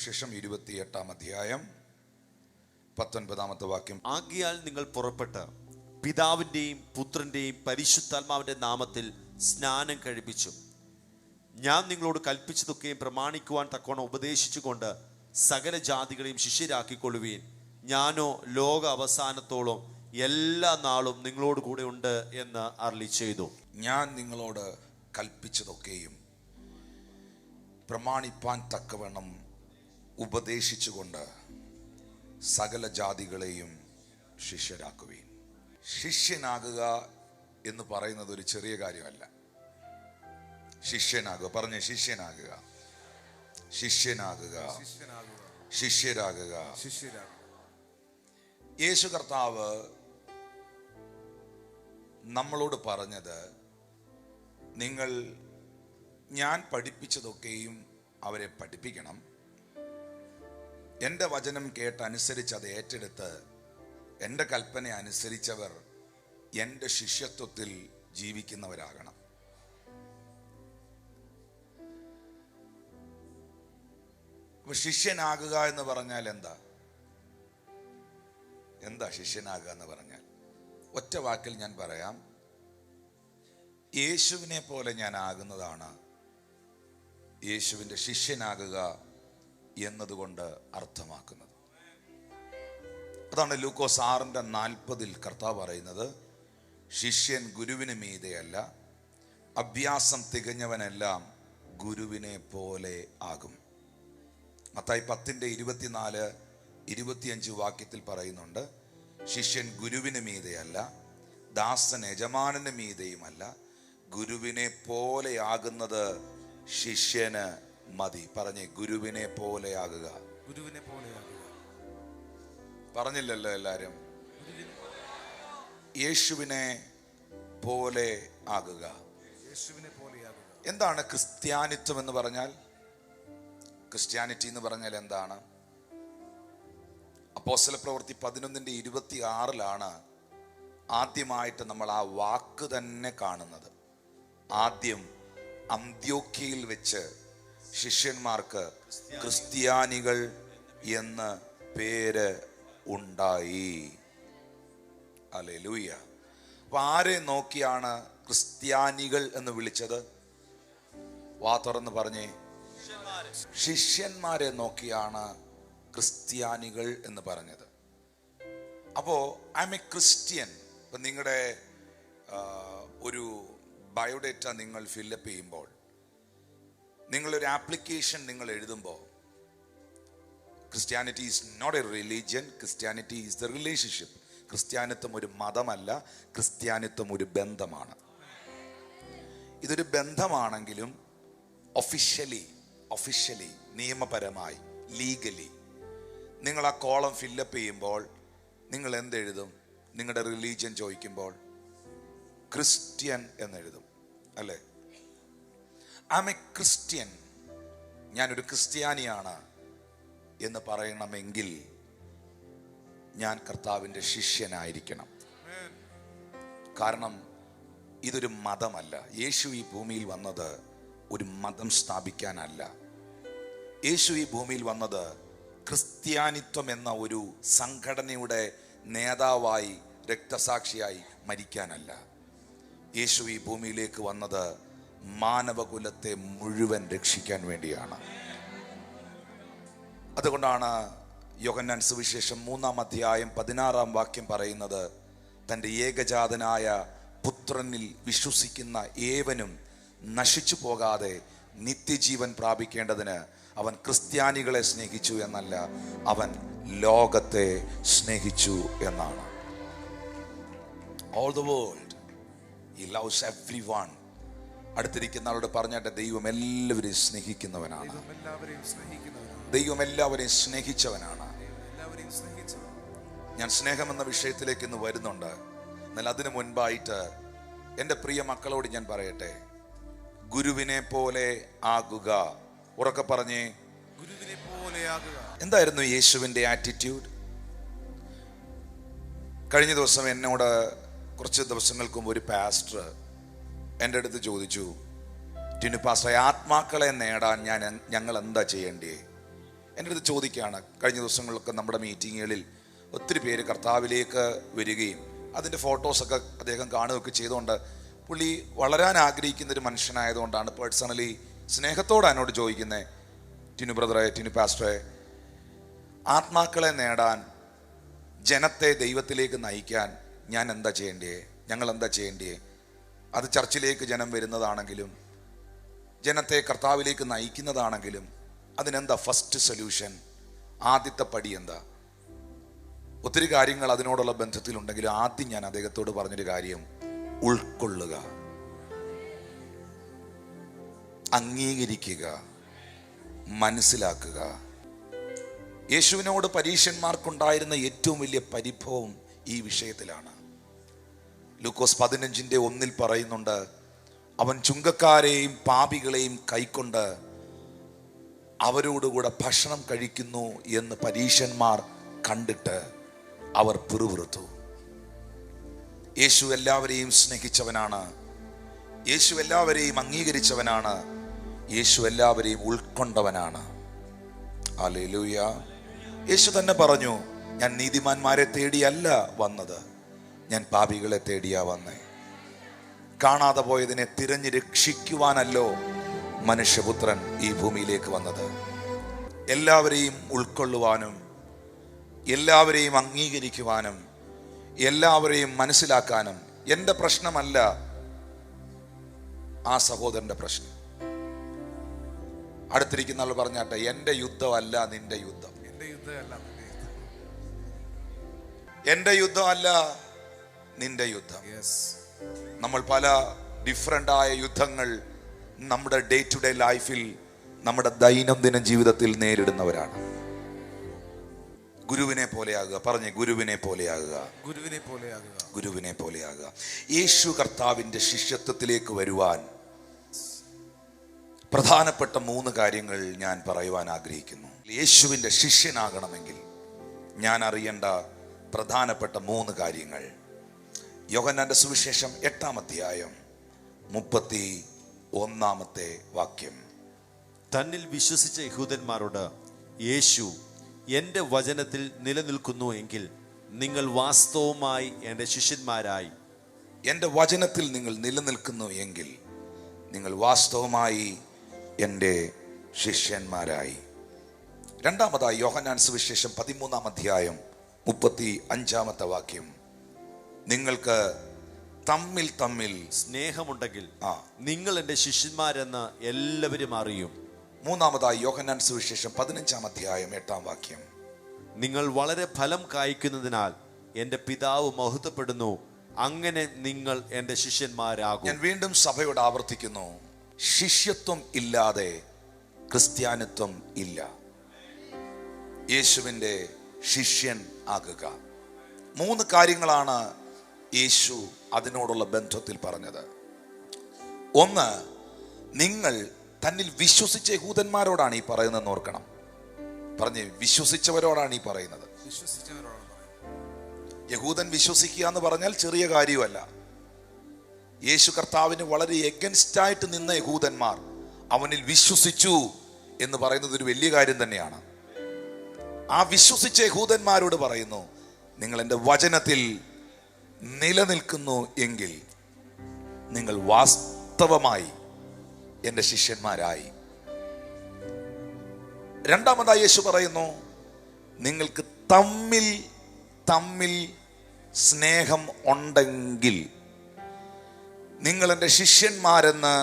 സുവിശേഷം 28 അധ്യായം 19 വാക്യം. ആകയാൽ നിങ്ങൾ പുറപ്പെട്ട് പിതാവിൻ്റെയും പുത്രൻ്റെയും പരിശുദ്ധാത്മാവിൻ്റെ നാമത്തിൽ സ്നാനം കഴിപ്പിച്ചു ഞാൻ നിങ്ങളോട് കൽപ്പിച്ചതൊക്കെയും പ്രമാണിക്കുവാൻ തക്കവണ്ണം ഉപദേശിച്ചുകൊണ്ട് സകല ജാതികളെയും ശിഷ്യരാക്കിക്കൊള്ളുവീൻ. ഞാനോ ലോക അവസാനത്തോളം എല്ലാ നാളും നിങ്ങളോട് കൂടെ ഉണ്ട് എന്ന് അരുളി ചെയ്തു. ഞാൻ നിങ്ങളോട് കൽപ്പിച്ചതൊക്കെയും പ്രമാണിപ്പാൻ തക്കവണ്ണം ഉപദേശിച്ചുകൊണ്ട് സകല ജാതികളെയും ശിഷ്യരാക്കുവീൻ. ശിഷ്യനാകുക എന്ന് പറയുന്നത് ഒരു ചെറിയ കാര്യമല്ല. ശിഷ്യനാകുക, പറഞ്ഞേ, ശിഷ്യനാകുക, ശിഷ്യനാകുക, ശിഷ്യരാകുക. യേശു കർത്താവ് നമ്മളോട് പറഞ്ഞത്, ഞാൻ പഠിപ്പിച്ചതൊക്കെയും അവരെ പഠിപ്പിക്കണം. എൻ്റെ വചനം കേട്ടനുസരിച്ച് അത് ഏറ്റെടുത്ത് എൻ്റെ കൽപ്പന അനുസരിച്ചവർ എൻ്റെ ശിഷ്യത്വത്തിൽ ജീവിക്കുന്നവരാകണം. അപ്പൊ ശിഷ്യനാകുക എന്ന് പറഞ്ഞാൽ എന്താ ശിഷ്യനാകുക എന്ന് പറഞ്ഞാൽ? ഒറ്റ വാക്കിൽ ഞാൻ പറയാം, യേശുവിനെ പോലെ ഞാൻ ആകുന്നതാണ് യേശുവിൻ്റെ ശിഷ്യനാകുക എന്നതുകൊണ്ട് അർത്ഥമാക്കുന്നത്. അതാണ് ലൂക്കോസ് 6:40 കർത്താവ് പറയുന്നത്, ശിഷ്യൻ ഗുരുവിന് മീതെയല്ല, അഭ്യാസം തികഞ്ഞവനെല്ലാം ഗുരുവിനെ പോലെ ആകും. മത്തായി 10:24-25 വാക്യത്തിൽ പറയുന്നുണ്ട്, ശിഷ്യൻ ഗുരുവിന് മീതെയല്ല, ദാസൻ യജമാനന് മീതെയുമല്ല, ഗുരുവിനെ പോലെയാകുന്നത് ശിഷ്യന് മതി. പറഞ്ഞേ, ഗുരുവിനെ പോലെയാകുക. ഗുരുവിനെ പോലെയാകുക. പറഞ്ഞില്ലല്ലോ എല്ലാരും? യേശുവിനെ പോലെ ആകുക. യേശുവിനെ പോലെയാകുക. എന്താണ് ക്രിസ്ത്യാനിത്വം എന്ന് പറഞ്ഞാൽ? ക്രിസ്ത്യാനിറ്റി എന്ന് പറഞ്ഞാൽ എന്താണ്? അപ്പോസ്തലപ്രവൃത്തി 11:26 ആദ്യമായിട്ട് നമ്മൾ ആ വാക്ക് തന്നെ കാണുന്നത്. ആദ്യം അന്ത്യോക്യയിൽ വെച്ച് ശിഷ്യന്മാർക്ക് ക്രിസ്ത്യാനികൾ എന്ന് പേര് ഉണ്ടായി. ഹല്ലേലൂയ. അപ്പൊ ആരെ നോക്കിയാണ് ക്രിസ്ത്യാനികൾ എന്ന് വിളിച്ചത്? വാ തുറന്ന് പറഞ്ഞേ, ശിഷ്യന്മാരെ നോക്കിയാണ് ക്രിസ്ത്യാനികൾ എന്ന് പറഞ്ഞത്. അപ്പോ ഐ എം എ ക്രിസ്ത്യൻ. ഇപ്പൊ നിങ്ങളുടെ ഒരു ബയോഡേറ്റ നിങ്ങൾ ഫില്ലപ്പ് ചെയ്യുമ്പോൾ, നിങ്ങളൊരു ആപ്ലിക്കേഷൻ നിങ്ങൾ എഴുതുമ്പോൾ, Christianity is not a religion, Christianity is the relationship. ക്രിസ്ത്യാനിത്വം ഒരു മതമല്ല, ക്രിസ്ത്യാനിത്വം ഒരു ബന്ധമാണ്. ഇതൊരു ബന്ധമാണെങ്കിലും ഒഫീഷ്യലി നിയമപരമായി, ലീഗലി നിങ്ങൾ ആ കോളം ഫില്ലപ്പ് ചെയ്യുമ്പോൾ നിങ്ങൾ എന്തെഴുതും? നിങ്ങളുടെ റിലീജിയൻ ചോദിക്കുമ്പോൾ ക്രിസ്ത്യൻ എന്നെഴുതും, അല്ലേ? ഐ എം എ ക്രിസ്ത്യൻ, ഞാനൊരു ക്രിസ്ത്യാനിയാണ് എന്ന് പറയണമെങ്കിൽ ഞാൻ കർത്താവിൻ്റെ ശിഷ്യനായിരിക്കണം. കാരണം ഇതൊരു മതമല്ല. യേശു ഈ ഭൂമിയിൽ വന്നത് ഒരു മതം സ്ഥാപിക്കാനല്ല. യേശു ഈ ഭൂമിയിൽ വന്നത് ക്രിസ്ത്യാനിത്വം എന്ന ഒരു സംഘടനയുടെ നേതാവായി, രക്തസാക്ഷിയായി മരിക്കാനല്ല. യേശു ഈ ഭൂമിയിലേക്ക് വന്നത് മാനവകുലത്തെ മുഴുവൻ രക്ഷിക്കാൻ വേണ്ടിയാണ്. അതുകൊണ്ടാണ് യോഹന്നാൻ സുവിശേഷം 3:16 പറയുന്നത്, തൻ്റെ ഏകജാതനായ പുത്രനിൽ വിശ്വസിക്കുന്ന ഏവനും നശിച്ചു പോകാതെ നിത്യജീവൻ പ്രാപിക്കേണ്ടതിന് അവൻ ക്രിസ്ത്യാനികളെ സ്നേഹിച്ചു എന്നല്ല, അവൻ ലോകത്തെ സ്നേഹിച്ചു എന്നാണ്. All the world he loves everyone. അടുത്തിരിക്കുന്ന ആളോട് പറഞ്ഞാട്ടെ, ദൈവം എല്ലാവരെയും സ്നേഹിക്കുന്നവനാണ്. ദൈവം എല്ലാവരെയും സ്നേഹിച്ചവനാണ്. ഞാൻ സ്നേഹമെന്ന വിഷയത്തിലേക്ക് ഇന്ന് വരുന്നുണ്ട്. എന്നാൽ അതിനു മുൻപായിട്ട് എൻ്റെ പ്രിയ മക്കളോട് ഞാൻ പറയട്ടെ, ഗുരുവിനെ പോലെ ആകുക. ഉറക്കെ പറഞ്ഞേ, ഗുരുവിനെ പോലെയാകുക. എന്തായിരുന്നു യേശുവിൻ്റെ ആറ്റിറ്റ്യൂഡ്? കഴിഞ്ഞ ദിവസം എന്നോട് കുറച്ച് ദിവസങ്ങൾക്ക് മുമ്പ് ഒരു പാസ്റ്റർ എൻ്റെ അടുത്ത് ചോദിച്ചു, ടിനു പാസ്റ്റർ, ആത്മാക്കളെ നേടാൻ ഞങ്ങൾ എന്താ ചെയ്യേണ്ടേ? എൻ്റെ അടുത്ത് ചോദിക്കുകയാണ്, കഴിഞ്ഞ ദിവസങ്ങളിലൊക്കെ നമ്മുടെ മീറ്റിങ്ങുകളിൽ ഒത്തിരി പേര് കർത്താവിലേക്ക് വരികയും അതിൻ്റെ ഫോട്ടോസൊക്കെ അദ്ദേഹം കാണുകയൊക്കെ ചെയ്തുകൊണ്ട് പുള്ളി വളരാൻ ആഗ്രഹിക്കുന്നൊരു മനുഷ്യനായതുകൊണ്ടാണ് പേഴ്സണലി സ്നേഹത്തോടെ എന്നോട് ചോദിക്കുന്നത്, ടിനു ബ്രദറെ, ടിനു പാസ്റ്ററെ, ആത്മാക്കളെ നേടാൻ, ജനത്തെ ദൈവത്തിലേക്ക് നയിക്കാൻ ഞാൻ എന്താ ചെയ്യേണ്ടേ, ഞങ്ങൾ എന്താ ചെയ്യേണ്ടേ? അത് ചർച്ചിലേക്ക് ജനം വരുന്നതാണെങ്കിലും ജനത്തെ കർത്താവിലേക്ക് നയിക്കുന്നതാണെങ്കിലും അതിനെന്താ ഫസ്റ്റ് സൊല്യൂഷൻ, ആദ്യത്തെ പടി എന്താ? ഒത്തിരി കാര്യങ്ങൾ അതിനോടുള്ള ബന്ധത്തിലുണ്ടെങ്കിലും ആദ്യം ഞാൻ അദ്ദേഹത്തോട് പറഞ്ഞൊരു കാര്യം, ഉൾക്കൊള്ളുക, അംഗീകരിക്കുക, മനസ്സിലാക്കുക. യേശുവിനോട് പരീശന്മാർക്കുണ്ടായിരുന്ന ഏറ്റവും വലിയ പരിഭവം ഈ വിഷയത്തിലാണ്. ലൂക്കോസ് 15:1 പറയുന്നുണ്ട്, അവൻ ചുങ്കക്കാരെയും പാപികളെയും കൈക്കൊണ്ട് അവരോടുകൂടെ ഭക്ഷണം കഴിക്കുന്നു എന്ന് പരീശന്മാർ കണ്ടിട്ട് അവർ പിറുപിറുത്തു. യേശു എല്ലാവരെയും സ്നേഹിച്ചവനാണ്, യേശു എല്ലാവരെയും അംഗീകരിച്ചവനാണ്, യേശു എല്ലാവരെയും ഉൾക്കൊണ്ടവനാണ്. ഹല്ലേലൂയ. യേശു തന്നെ പറഞ്ഞു, ഞാൻ നീതിമാന്മാരെ തേടിയല്ല വന്നത്, ഞാൻ പാപികളെ തേടിയാ വന്നേ. കാണാതെ പോയതിനെ തിരഞ്ഞു രക്ഷിക്കുവാനല്ലോ മനുഷ്യപുത്രൻ ഈ ഭൂമിയിലേക്ക് വന്നത്. എല്ലാവരെയും ഉൾക്കൊള്ളുവാനും എല്ലാവരെയും അംഗീകരിക്കുവാനും എല്ലാവരെയും മനസ്സിലാക്കാനും. എൻ്റെ പ്രശ്നമല്ല ആ സഹോദരന്റെ പ്രശ്നം. അടുത്തിരിക്കുന്ന ആൾ പറഞ്ഞാട്ടെ, എൻ്റെ യുദ്ധമല്ല നിന്റെ യുദ്ധം, എൻ്റെ യുദ്ധമല്ല നിന്റെ യുദ്ധം. നമ്മൾ പല ഡിഫറൻ്റായ യുദ്ധങ്ങൾ നമ്മുടെ ഡേ ടു ഡേ ലൈഫിൽ, നമ്മുടെ ദൈനംദിന ജീവിതത്തിൽ നേരിടുന്നവരാണ്. ഗുരുവിനെ പോലെയാകുക. പറഞ്ഞേ, ഗുരുവിനെ പോലെയാകുക, ഗുരുവിനെ പോലെയാകുക, ഗുരുവിനെ പോലെയാകുക. യേശു കർത്താവിൻ്റെ ശിഷ്യത്വത്തിലേക്ക് വരുവാൻ പ്രധാനപ്പെട്ട 3 കാര്യങ്ങൾ ഞാൻ പറയുവാൻ ആഗ്രഹിക്കുന്നു. യേശുവിൻ്റെ ശിഷ്യനാകണമെങ്കിൽ ഞാൻ അറിയേണ്ട പ്രധാനപ്പെട്ട 3 കാര്യങ്ങൾ. യോഹന്നാന്റെ സുവിശേഷം 8-ാം അധ്യായം 31-ാമത്തെ വാക്യം. തന്നിൽ വിശ്വസിച്ച യഹൂദന്മാരോട് യേശു, എൻ്റെ വചനത്തിൽ നിലനിൽക്കുന്നു എങ്കിൽ നിങ്ങൾ വാസ്തവമായി എൻ്റെ ശിഷ്യന്മാരായി. എൻ്റെ വചനത്തിൽ നിങ്ങൾ നിലനിൽക്കുന്നു എങ്കിൽ നിങ്ങൾ വാസ്തവമായി എൻ്റെ ശിഷ്യന്മാരായി. രണ്ടാമതായി യോഹന്നാൻ സുവിശേഷം 13-ാം അധ്യായം 35-ാമത്തെ വാക്യം. നിങ്ങൾക്ക് തമ്മിൽ തമ്മിൽ സ്നേഹമുണ്ടെങ്കിൽ നിങ്ങൾ എൻ്റെ ശിഷ്യന്മാരെന്ന് എല്ലാവരും അറിയും. മൂന്നാമതായി യോഹന്നാൻ സുവിശേഷം 15-ാം അധ്യായം 8-ാം വാക്യം. നിങ്ങൾ വളരെ ഫലം കായ്ക്കുന്നതിനാൽ എൻ്റെ പിതാവ് മഹത്വപ്പെടുന്നു, അങ്ങനെ നിങ്ങൾ എൻ്റെ ശിഷ്യന്മാരാകും. ഞാൻ വീണ്ടും സഭയോട് ആവർത്തിക്കുന്നു, ശിഷ്യത്വം ഇല്ലാതെ ക്രിസ്ത്യാനിത്വം ഇല്ല. യേശുവിൻ്റെ ശിഷ്യൻ ആകുക. 3 കാര്യങ്ങളാണ് യേശു അതിനോടുള്ള ബന്ധത്തിൽ പറഞ്ഞത്. ഒന്ന്, നിങ്ങൾ തന്നിൽ വിശ്വസിച്ച യഹൂദന്മാരോടാണ് ഈ പറയുന്നതെന്ന് ഓർക്കണം. പറഞ്ഞ്, വിശ്വസിച്ചവരോടാണ് ഈ പറയുന്നത്. യഹൂദൻ വിശ്വസിക്കുക എന്ന് പറഞ്ഞാൽ ചെറിയ കാര്യമല്ല. യേശു കർത്താവിന് വളരെ എഗൻസ്റ്റായിട്ട് നിന്ന യഹൂദന്മാർ അവനിൽ വിശ്വസിച്ചു എന്ന് പറയുന്നത് ഒരു വലിയ കാര്യം തന്നെയാണ്. ആ വിശ്വസിച്ച യഹൂദന്മാരോട് പറയുന്നു, നിങ്ങൾ എൻ്റെ വചനത്തിൽ നിലനിൽക്കുന്നു എങ്കിൽ നിങ്ങൾ വാസ്തവമായി എൻ്റെ ശിഷ്യന്മാരായി. രണ്ടാമതായി യേശു പറയുന്നു, നിങ്ങൾക്ക് തമ്മിൽ തമ്മിൽ സ്നേഹം ഉണ്ടെങ്കിൽ നിങ്ങൾ എൻ്റെ ശിഷ്യന്മാരെന്ന്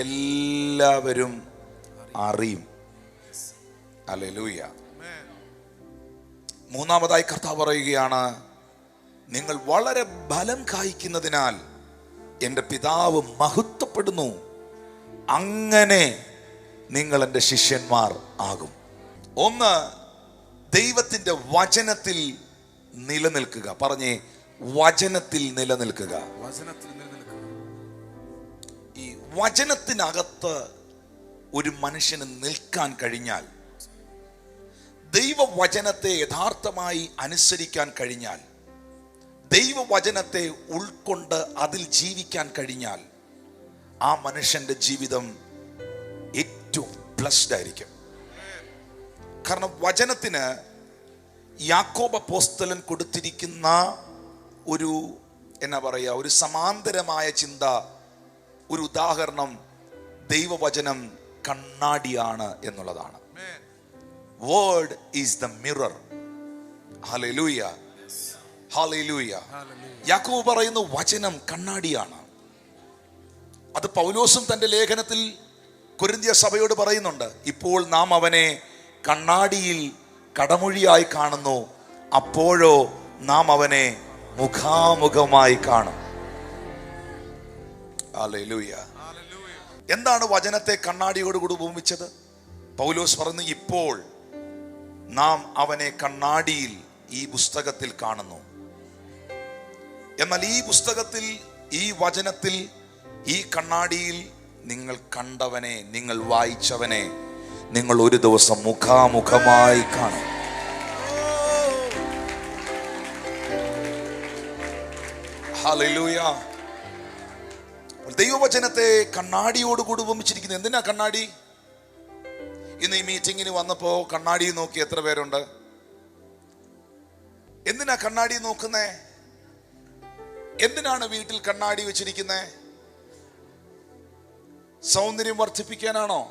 എല്ലാവരും അറിയും. ഹല്ലേലൂയ. മൂന്നാമതായി കർത്താവ് പറയുകയാണ്, നിങ്ങൾ വളരെ ഫലം കായ്ക്കുന്നതിനാൽ എൻ്റെ പിതാവ് മഹത്വപ്പെടുന്നു, അങ്ങനെ നിങ്ങൾ എൻ്റെ ശിഷ്യന്മാർ ആകും. ഒന്ന്, ദൈവത്തിൻ്റെ വചനത്തിൽ നിലനിൽക്കുക. പറഞ്ഞേ, വചനത്തിൽ നിലനിൽക്കുക. ഈ വചനത്തിനകത്ത് ഒരു മനുഷ്യന് നിൽക്കാൻ കഴിഞ്ഞാൽ, ദൈവവചനത്തെ യഥാർത്ഥമായി അനുസരിക്കാൻ കഴിഞ്ഞാൽ, ദൈവവചനത്തെ ഉൾക്കൊണ്ട് അതിൽ ജീവിക്കാൻ കഴിഞ്ഞാൽ, ആ മനുഷ്യന്റെ ജീവിതം ഏറ്റവും ബ്ലസ്ഡ് ആയിരിക്കും. കാരണം വചനത്തിന് യാക്കോബ് അപ്പോസ്തലൻ കൊടുത്തിരിക്കുന്ന ഒരു ഒരു സമാന്തരമായ ചിന്ത, ഒരു ഉദാഹരണം ദൈവവചനം കണ്ണാടിയാണ് എന്നുള്ളതാണ്. Word is the mirror. Hallelujah, hallelujah. യാക്കോബ് പറയുന്നു വചനം കണ്ണാടിയാണ്. അത് പൗലോസും തന്റെ ലേഖനത്തിൽ കൊരിന്ത്യ സഭയോട് പറയുന്നുണ്ട്. ഇപ്പോൾ നാം അവനെ കണ്ണാടിയിൽ കടമൊഴിയായി കാണുന്നു, അപ്പോഴോ നാം അവനെ മുഖാമുഖമായി കാണും. ഹല്ലേലൂയ. എന്താണ് വചനത്തെ കണ്ണാടിയോട് കൂടി ഉപമിച്ചത്? പൗലോസ് പറഞ്ഞു, ഇപ്പോൾ നാം അവനെ കണ്ണാടിയിൽ ഈ പുസ്തകത്തിൽ കാണുന്നു. എന്നാൽ ഈ പുസ്തകത്തിൽ, ഈ വചനത്തിൽ, ഈ കണ്ണാടിയിൽ നിങ്ങൾ കണ്ടവനെ, നിങ്ങൾ വായിച്ചവനെ നിങ്ങൾ ഒരു ദിവസം മുഖാമുഖമായി കാണും. ഹല്ലേലൂയ. ദൈവവചനത്തെ കണ്ണാടിയോടുകൂടി ഉപമിച്ചിരിക്കുന്നത്. എന്തിനാ കണ്ണാടി? ഇന്ന് ഈ മീറ്റിങ്ങിന് വന്നപ്പോ കണ്ണാടി നോക്കി എത്ര പേരുണ്ട്? എന്തിനാ കണ്ണാടി നോക്കുന്നേ? എന്തിനാണ് വീട്ടിൽ കണ്ണാടി വെച്ചിരിക്കുന്നേ? സൗന്ദര്യം വർദ്ധിപ്പിക്കാനാണോ?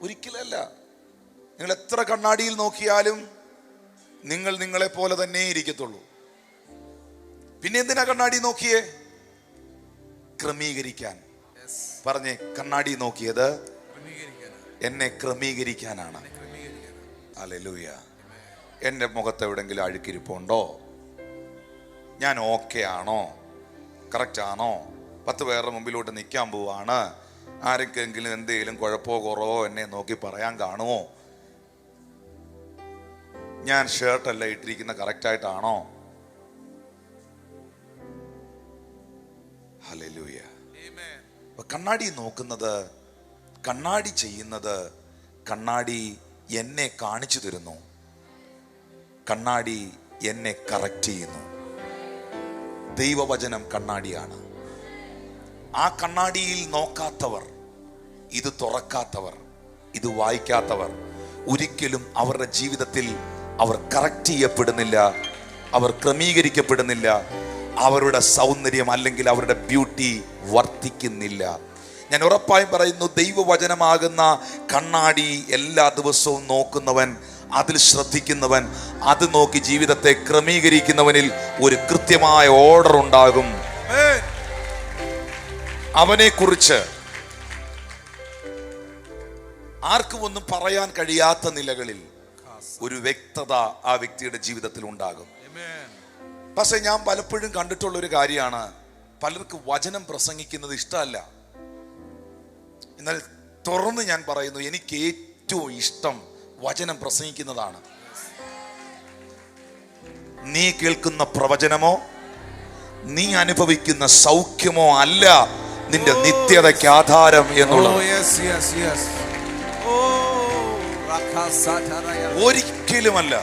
ഒരിക്കലല്ല. നിങ്ങൾ എത്ര കണ്ണാടിയിൽ നോക്കിയാലും നിങ്ങൾ നിങ്ങളെ പോലെ തന്നെ ഇരിക്കത്തുള്ളൂ. പിന്നെ എന്തിനാ കണ്ണാടി നോക്കിയേ? ക്രമീകരിക്കാൻ. പറഞ്ഞേ, കണ്ണാടി നോക്കിയത് എന്നെ ക്രമീകരിക്കാനാണ്. ഹല്ലേലൂയ. എൻ്റെ മുഖത്ത് എവിടെങ്കിലും അഴുക്കിരിപ്പുണ്ടോ? ഞാൻ ഓക്കെ ആണോ? കറക്റ്റ് ആണോ? 10 പേരുടെ മുമ്പിലോട്ട് നിൽക്കാൻ പോവാണ്, ആർക്കെങ്കിലും എന്തെങ്കിലും കുഴപ്പമോ കുറവോ എന്നെ നോക്കി പറയാൻ കാണുമോ? ഞാൻ ഷർട്ടല്ല ഇട്ടിരിക്കുന്ന കറക്റ്റായിട്ടാണോ? ഹല്ലേലൂയ. കണ്ണാടി നോക്കുന്നത്, കണ്ണാടി ചെയ്യുന്നത്, കണ്ണാടി എന്നെ കാണിച്ചു തരുന്നു, കണ്ണാടി എന്നെ കറക്റ്റ് ചെയ്യുന്നു. ദൈവവചനം കണ്ണാടിയാണ്. ആ കണ്ണാടിയിൽ നോക്കാത്തവർ, ഇത് തുറക്കാത്തവർ, ഇത് വായിക്കാത്തവർ ഒരിക്കലും അവരുടെ ജീവിതത്തിൽ അവർ കറക്റ്റ് ചെയ്യപ്പെടുന്നില്ല, അവർ ക്രമീകരിക്കപ്പെടുന്നില്ല, അവരുടെ സൗന്ദര്യം അല്ലെങ്കിൽ അവരുടെ ബ്യൂട്ടി വർദ്ധിക്കുന്നില്ല. ഞാൻ ഉറപ്പായും പറയുന്നു, ദൈവവചനമാകുന്ന കണ്ണാടി എല്ലാ ദിവസവും നോക്കുന്നവൻ, അതിൽ ശ്രദ്ധിക്കുന്നവൻ, അത് നോക്കി ജീവിതത്തെ ക്രമീകരിക്കുന്നവനിൽ ഒരു കൃത്യമായ ഓർഡർ ഉണ്ടാകും. അവനെ കുറിച്ച് ആർക്കും ഒന്നും പറയാൻ കഴിയാത്ത നിലകളിൽ ഒരു വ്യക്തത ആ വ്യക്തിയുടെ ജീവിതത്തിൽ ഉണ്ടാകും. പക്ഷേ ഞാൻ പലപ്പോഴും കണ്ടിട്ടുള്ള ഒരു കാര്യമാണ്, പലർക്കും വചനം പ്രസംഗിക്കുന്നത് ഇഷ്ടമല്ല. എന്നാൽ തുറന്ന് ഞാൻ പറയുന്നു, എനിക്ക് ഏറ്റവും ഇഷ്ടം വചനം പ്രസംഗിക്കുന്നതാണ്. നീ കേൾക്കുന്ന പ്രവചനമോ നീ അനുഭവിക്കുന്ന സൗഖ്യമോ അല്ല നിന്റെ നിത്യതയ്ക്ക് ആധാരം എന്നുള്ളത്. ഒരിക്കലുമല്ല,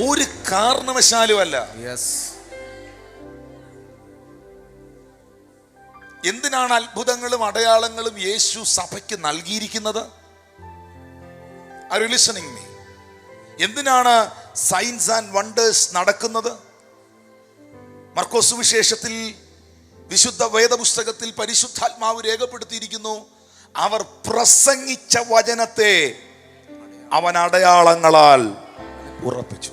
ഒരു കാരണവശാലുമല്ല. എന്തിനാണ് അത്ഭുതങ്ങളും അടയാളങ്ങളും യേശു സഭയ്ക്ക് നൽകിയിരിക്കുന്നത്? Are you listening me? എന്തിനാണ് സയൻസ് ആൻഡ് വണ്ടേഴ്സ് നടക്കുന്നത്? മർക്കോസ് സുവിശേഷത്തിൽ, വിശുദ്ധ വേദപുസ്തകത്തിൽ പരിശുദ്ധാത്മാവ് രേഖപ്പെടുത്തിയിരിക്കുന്നു, അവർ പ്രസംഗിച്ച വചനത്തെ അവൻ അടയാളങ്ങളാൽ ഉറപ്പിച്ചു.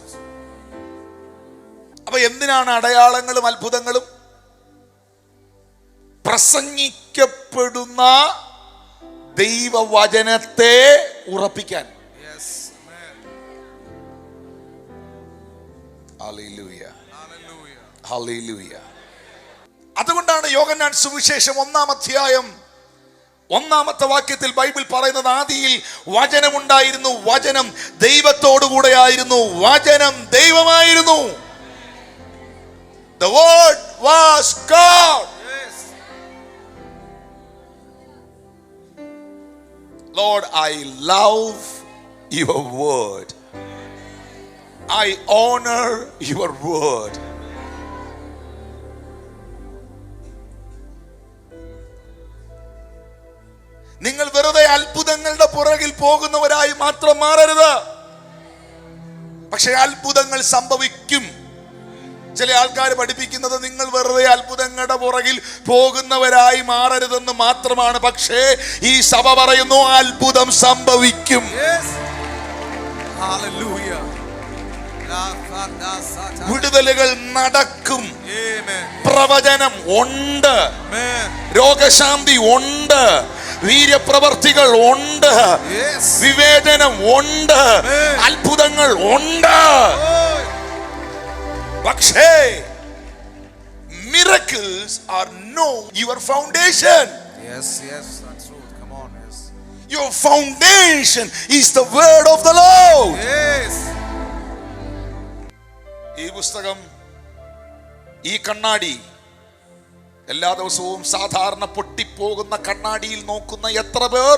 അപ്പൊ എന്തിനാണ് അടയാളങ്ങളും അത്ഭുതങ്ങളും? പ്രസംഗിക്കപ്പെടുന്ന ദൈവവചനത്തെ ഉറപ്പിക്കാൻ. Hallelujah, hallelujah. അതുകൊണ്ടാണ് യോഹന്നാൻ സുവിശേഷം 1-ാം അധ്യായം 1-ാമത്തെ വാക്യത്തിൽ ബൈബിൾ പറയുന്നത്, ആദിയിൽ വചനമുണ്ടായിരുന്നു, വചനം ദൈവത്തോടു കൂടെയായിരുന്നു, വചനം ദൈവമായിരുന്നു. The word was God. Lord, I love your word. I honor your word. നിങ്ങൾ വെറുതെ അത്ഭുതങ്ങളുടെ പുറകിൽ പോകുന്നവരായി മാത്രം മാറരുത്. പക്ഷെ അത്ഭുതങ്ങൾ സംഭവിക്കും. ചില ആൾക്കാർ പഠിപ്പിക്കുന്നത് നിങ്ങൾ വെറുതെ അത്ഭുതങ്ങളുടെ പുറകിൽ പോകുന്നവരായി മാറരുതെന്ന് മാത്രമാണ്. പക്ഷേ ഈ സഭ പറയുന്നു അത്ഭുതം സംഭവിക്കും. വിടുതലുകൾ നടക്കും. പ്രവചനം ഉണ്ട്, രോഗശാന്തി ഉണ്ട്, വീര്യപ്രവർത്തികൾ ഉണ്ട്, വിവേചനം ഉണ്ട്, അത്ഭുതങ്ങൾ ഉണ്ട്. പക്ഷേ miracles are not your foundation. Yes, that's true. Come on, yes. Your foundation is the word of the Lord. Yes. ഈ പുസ്തകം, ഈ കണ്ണാടി, എല്ലാ ദിവസവും സാധാരണ പൊട്ടിപ്പോകുന്ന കണ്ണാടിയിൽ നോക്കുന്ന എത്ര പേർ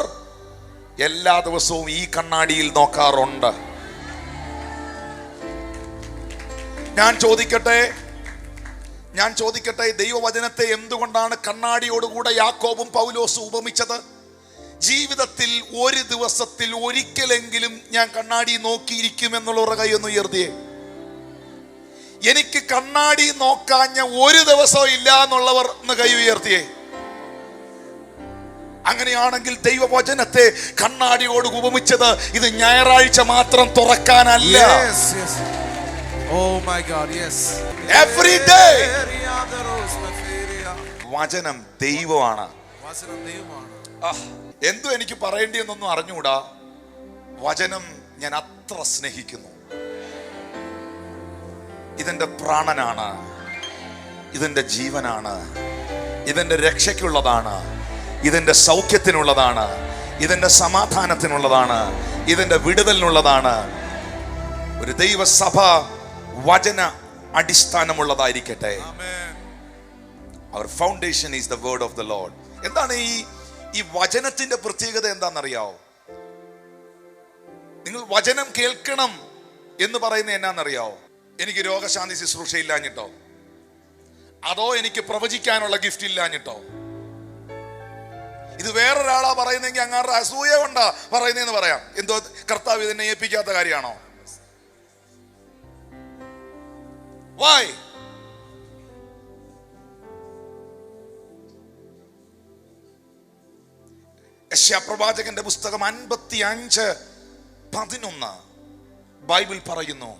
എല്ലാ ദിവസവും ഈ കണ്ണാടിയിൽ നോക്കാറുണ്ട്? ഞാൻ ചോദിക്കട്ടെ, ദൈവവചനത്തെ എന്തുകൊണ്ടാണ് കണ്ണാടിയോടുകൂടെ യാക്കോബും പൗലോസും ഉപമിച്ചത്? ജീവിതത്തിൽ ഒരു ദിവസത്തിൽ ഒരിക്കലെങ്കിലും ഞാൻ കണ്ണാടി നോക്കിയിരിക്കും എന്നുള്ളവരുടെ കൈയൊന്ന് ഉയർത്തിയേ. എനിക്ക് കണ്ണാടി നോക്കാഞ്ഞ ഒരു ദിവസം ഇല്ല എന്നുള്ളവർ ഒന്ന് കൈ ഉയർത്തിയേ. അങ്ങനെയാണെങ്കിൽ ദൈവവചനത്തെ കണ്ണാടിയോട് ഉപമിച്ചത് ഇത് ഞായറാഴ്ച മാത്രം തുറക്കാനല്ല. Oh my God, yes. Every day. വചനം ദൈവമാണ്. എന്തോ എനിക്ക് പറയേണ്ടിയെന്നൊന്നും അറിഞ്ഞുകൂടാ. വചനം ഞാൻ അത്ര സ്നേഹിക്കുന്നു. ഇതെന്റെ പ്രാണനാണ്, ഇതെന്റെ ജീവനാണ്, ഇതെന്റെ രക്ഷയ്ക്കുള്ളതാണ്, ഇതെന്റെ സൗഖ്യത്തിനുള്ളതാണ്, ഇതെന്റെ സമാധാനത്തിനുള്ളതാണ്, ഇതെന്റെ വിടുതലിനുള്ളതാണ്. ഒരു ദൈവസഭ വചന അടിസ്ഥാനമുള്ളതായിരിക്കട്ടെ. Our foundation is the word of the Lord. എന്താണ് ഈ വചനത്തിന്റെ പ്രത്യേകത എന്താണെന്നറിയാവോ? നിങ്ങൾ വചനം കേൾക്കണം എന്ന് പറയുന്നത് എന്നാന്നറിയാവോ? എനിക്ക് രോഗശാന്തി ശുശ്രൂഷ ഇല്ലാഞ്ഞിട്ടോ, അതോ എനിക്ക് പ്രവചിക്കാനുള്ള ഗിഫ്റ്റ് ഇല്ലാഞ്ഞിട്ടോ? ഇത് വേറൊരാളാ പറയുന്നെങ്കിൽ അങ്ങാരുടെ അസൂയ കൊണ്ടാ പറയുന്നതെന്ന് പറയാം. എന്തോ കർത്താവ് ഇതിനെ ഏൽപ്പിക്കാത്ത കാര്യമാണോ? Why? യശയ്യാപ്രവാചകന്റെ പുസ്തകം 55:11 ബൈബിൾ പറയുന്നു,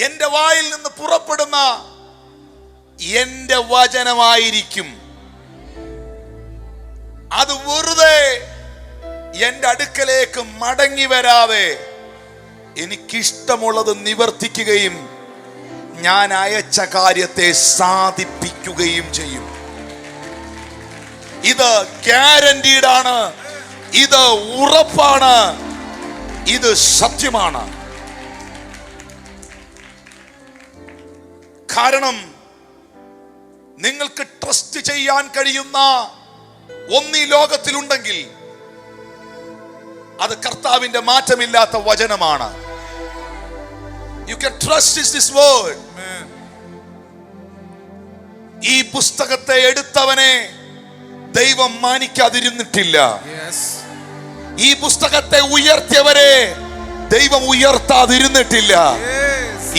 എന്റെ വായിൽ നിന്ന് പുറപ്പെടുന്ന എന്റെ വചനമായിരിക്കും, അത് വെറുതെ എന്റെ അടുക്കലേക്ക് മടങ്ങി വരാതെ എനിക്കിഷ്ടമുള്ളത് നിവർത്തിക്കുകയും ഞാൻ അയച്ച കാര്യത്തെ സാധിപ്പിക്കുകയും ചെയ്യും. ഇത് ഗ്യാരണ്ടീഡ് ആണ്, ഇത് ഉറപ്പാണ്, ഇത് സത്യമാണ്. കാരണം നിങ്ങൾക്ക് ട്രസ്റ്റ് ചെയ്യാൻ കഴിയുന്ന ഒന്നീ ലോകത്തിലുണ്ടെങ്കിൽ അത് കർത്താവിന്റെ മാറ്റമില്ലാത്ത വചനമാണ്. You can trust this word. ഈ പുസ്തകത്തെ എടുത്തവനെ ദൈവം മാനിക്കാതിരുന്നിട്ടില്ല. ഈ പുസ്തകത്തെ ഉയർത്തിയവരെ ദൈവം ഉയർത്താതിരുന്നിട്ടില്ല.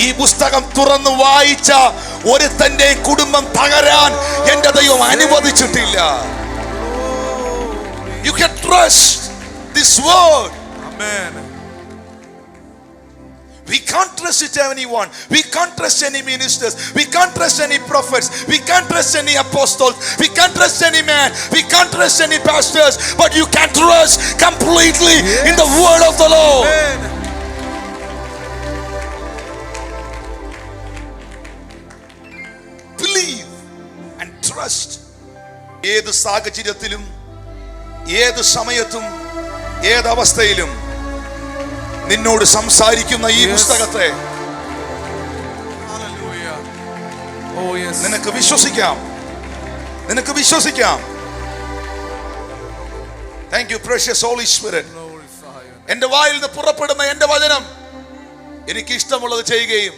ഈ പുസ്തകം തുറന്നു വായിച്ച ഒരുത്തന്റെ കുടുംബം തകരാൻ എന്റെ ദൈവം അനുവദിച്ചിട്ടില്ല. You can trust this word. Amen. We can't trust it anyone. We can't trust any ministers. We can't trust any prophets. We can't trust any apostles. We can't trust any man. We can't trust any pastors. But you can trust completely in the word of the Lord. Amen. Believe and trust. ഏത് സാഹചര്യത്തിലും, ഏത് സമയത്തും, ഏത് അവസ്ഥയിലും നിന്നോട് സംസാരിക്കുന്ന ഈ പുസ്തകത്തെ നിനക്ക് വിശ്വസിക്കാം. നിനക്ക് വിശ്വസിക്കാം. Thank you precious Holy Spirit. എന്റെ വായിൽ നിന്ന് പുറപ്പെടുന്ന എന്റെ വചനം എനിക്ക് ഇഷ്ടമുള്ളത് ചെയ്യുകയും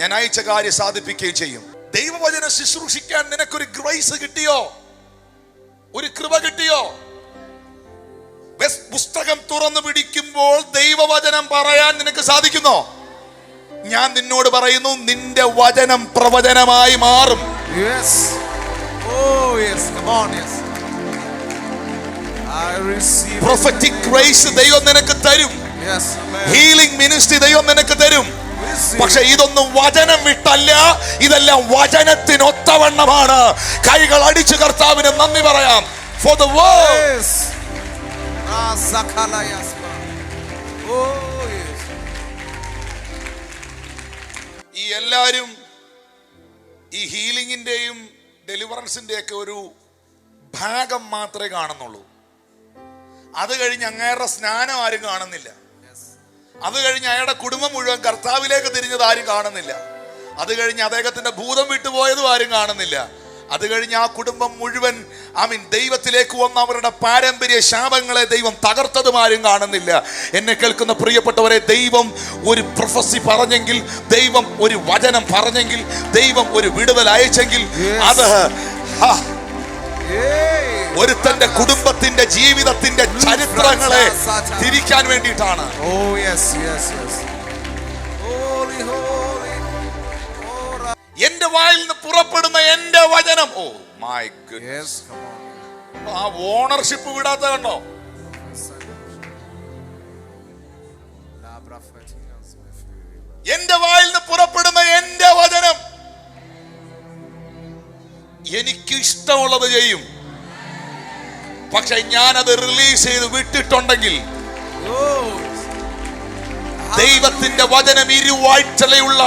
ഞാൻ അയച്ച കാര്യം സാധിപ്പിക്കുകയും ചെയ്യും. ദൈവവചനം ശുശ്രൂഷിക്കാൻ നിനക്കൊരു ഗ്രേസ് കിട്ടിയോ? ഒരു കൃപ കിട്ടിയോ? പുസ്തകം തുറന്നു പിടിക്കുമ്പോൾ ദൈവവചനം പറയാൻ നിനക്ക് സാധിക്കുന്നോ? ഞാൻ നിന്നോട് പറയുന്നു, നിന്റെ വചനം പ്രവചനമായി മാറും. Yes. Oh, yes. Come on, yes. I receive Prophetic grace ദൈവം നിനക്ക് തരും. Yes, amen. ഹീലിംഗ് മിനിസ്ട്രി ദൈവം നിനക്ക് തരും. Receive. പക്ഷെ ഇതൊന്നും വചനം വിട്ടല്ല, ഇതെല്ലാം വചനത്തിനൊത്തവണ്ണമാണ്. കൈകൾ അടിച്ചു കർത്താവിന് നന്ദി പറയാം. For the word. Yes. Ah, Sakala Yasma. Oh, yes. ഈ എല്ലാവരും ഈ ഹീലിംഗിന്റെയും ഡെലിവറൻസിന്റെ ഒക്കെ ഒരു ഭാഗം മാത്രമേ കാണുന്നുള്ളൂ. അത് കഴിഞ്ഞ് അങ്ങേരുടെ സ്നാനം ആരും കാണുന്നില്ല. അത് കഴിഞ്ഞ് അയാളുടെ കുടുംബം മുഴുവൻ കർത്താവിലേക്ക് തിരിഞ്ഞത് ആരും കാണുന്നില്ല. അത് കഴിഞ്ഞ് അദ്ദേഹത്തിന്റെ ഭൂതം വിട്ടുപോയതും ആരും കാണുന്നില്ല. അത് കഴിഞ്ഞ് ആ കുടുംബം മുഴുവൻ ദൈവത്തിലേക്ക് വന്ന് അവരുടെ പാരമ്പര്യ ശാപങ്ങളെ ദൈവം തകർത്തതും ആരും കാണുന്നില്ല. എന്നെ കേൾക്കുന്ന പ്രിയപ്പെട്ടവരെ, ദൈവം ഒരു പ്രൊഫസി പറഞ്ഞെങ്കിൽ, ദൈവം ഒരു വചനം പറഞ്ഞെങ്കിൽ, ദൈവം ഒരു വിടുതൽ അയച്ചെങ്കിൽ അത് ഒരുത്തന്റെ കുടുംബത്തിന്റെ ജീവിതത്തിന്റെ ചരിത്രങ്ങളെ തിരിക്കാൻ വേണ്ടിയിട്ടാണ്. Oh, yes, yes, yes. Holy, holy. എന്റെ വായിൽ നിന്ന് പുറപ്പെടുന്ന എന്റെ വചനം. Oh my God. Yes, come on. ആ ഓണർഷിപ്പ് വിടാത്ത കണ്ടോ? എന്റെ വായിൽ നിന്ന് പുറപ്പെടുന്ന എന്റെ വചനം എനിക്ക് ഇഷ്ടമുള്ളത് ചെയ്യും. പക്ഷെ ഞാനത് റിലീസ് ചെയ്ത് വിട്ടിട്ടുണ്ടെങ്കിൽ, ദൈവത്തിന്റെ വചനം ഇരുവാഴ്ചയുള്ള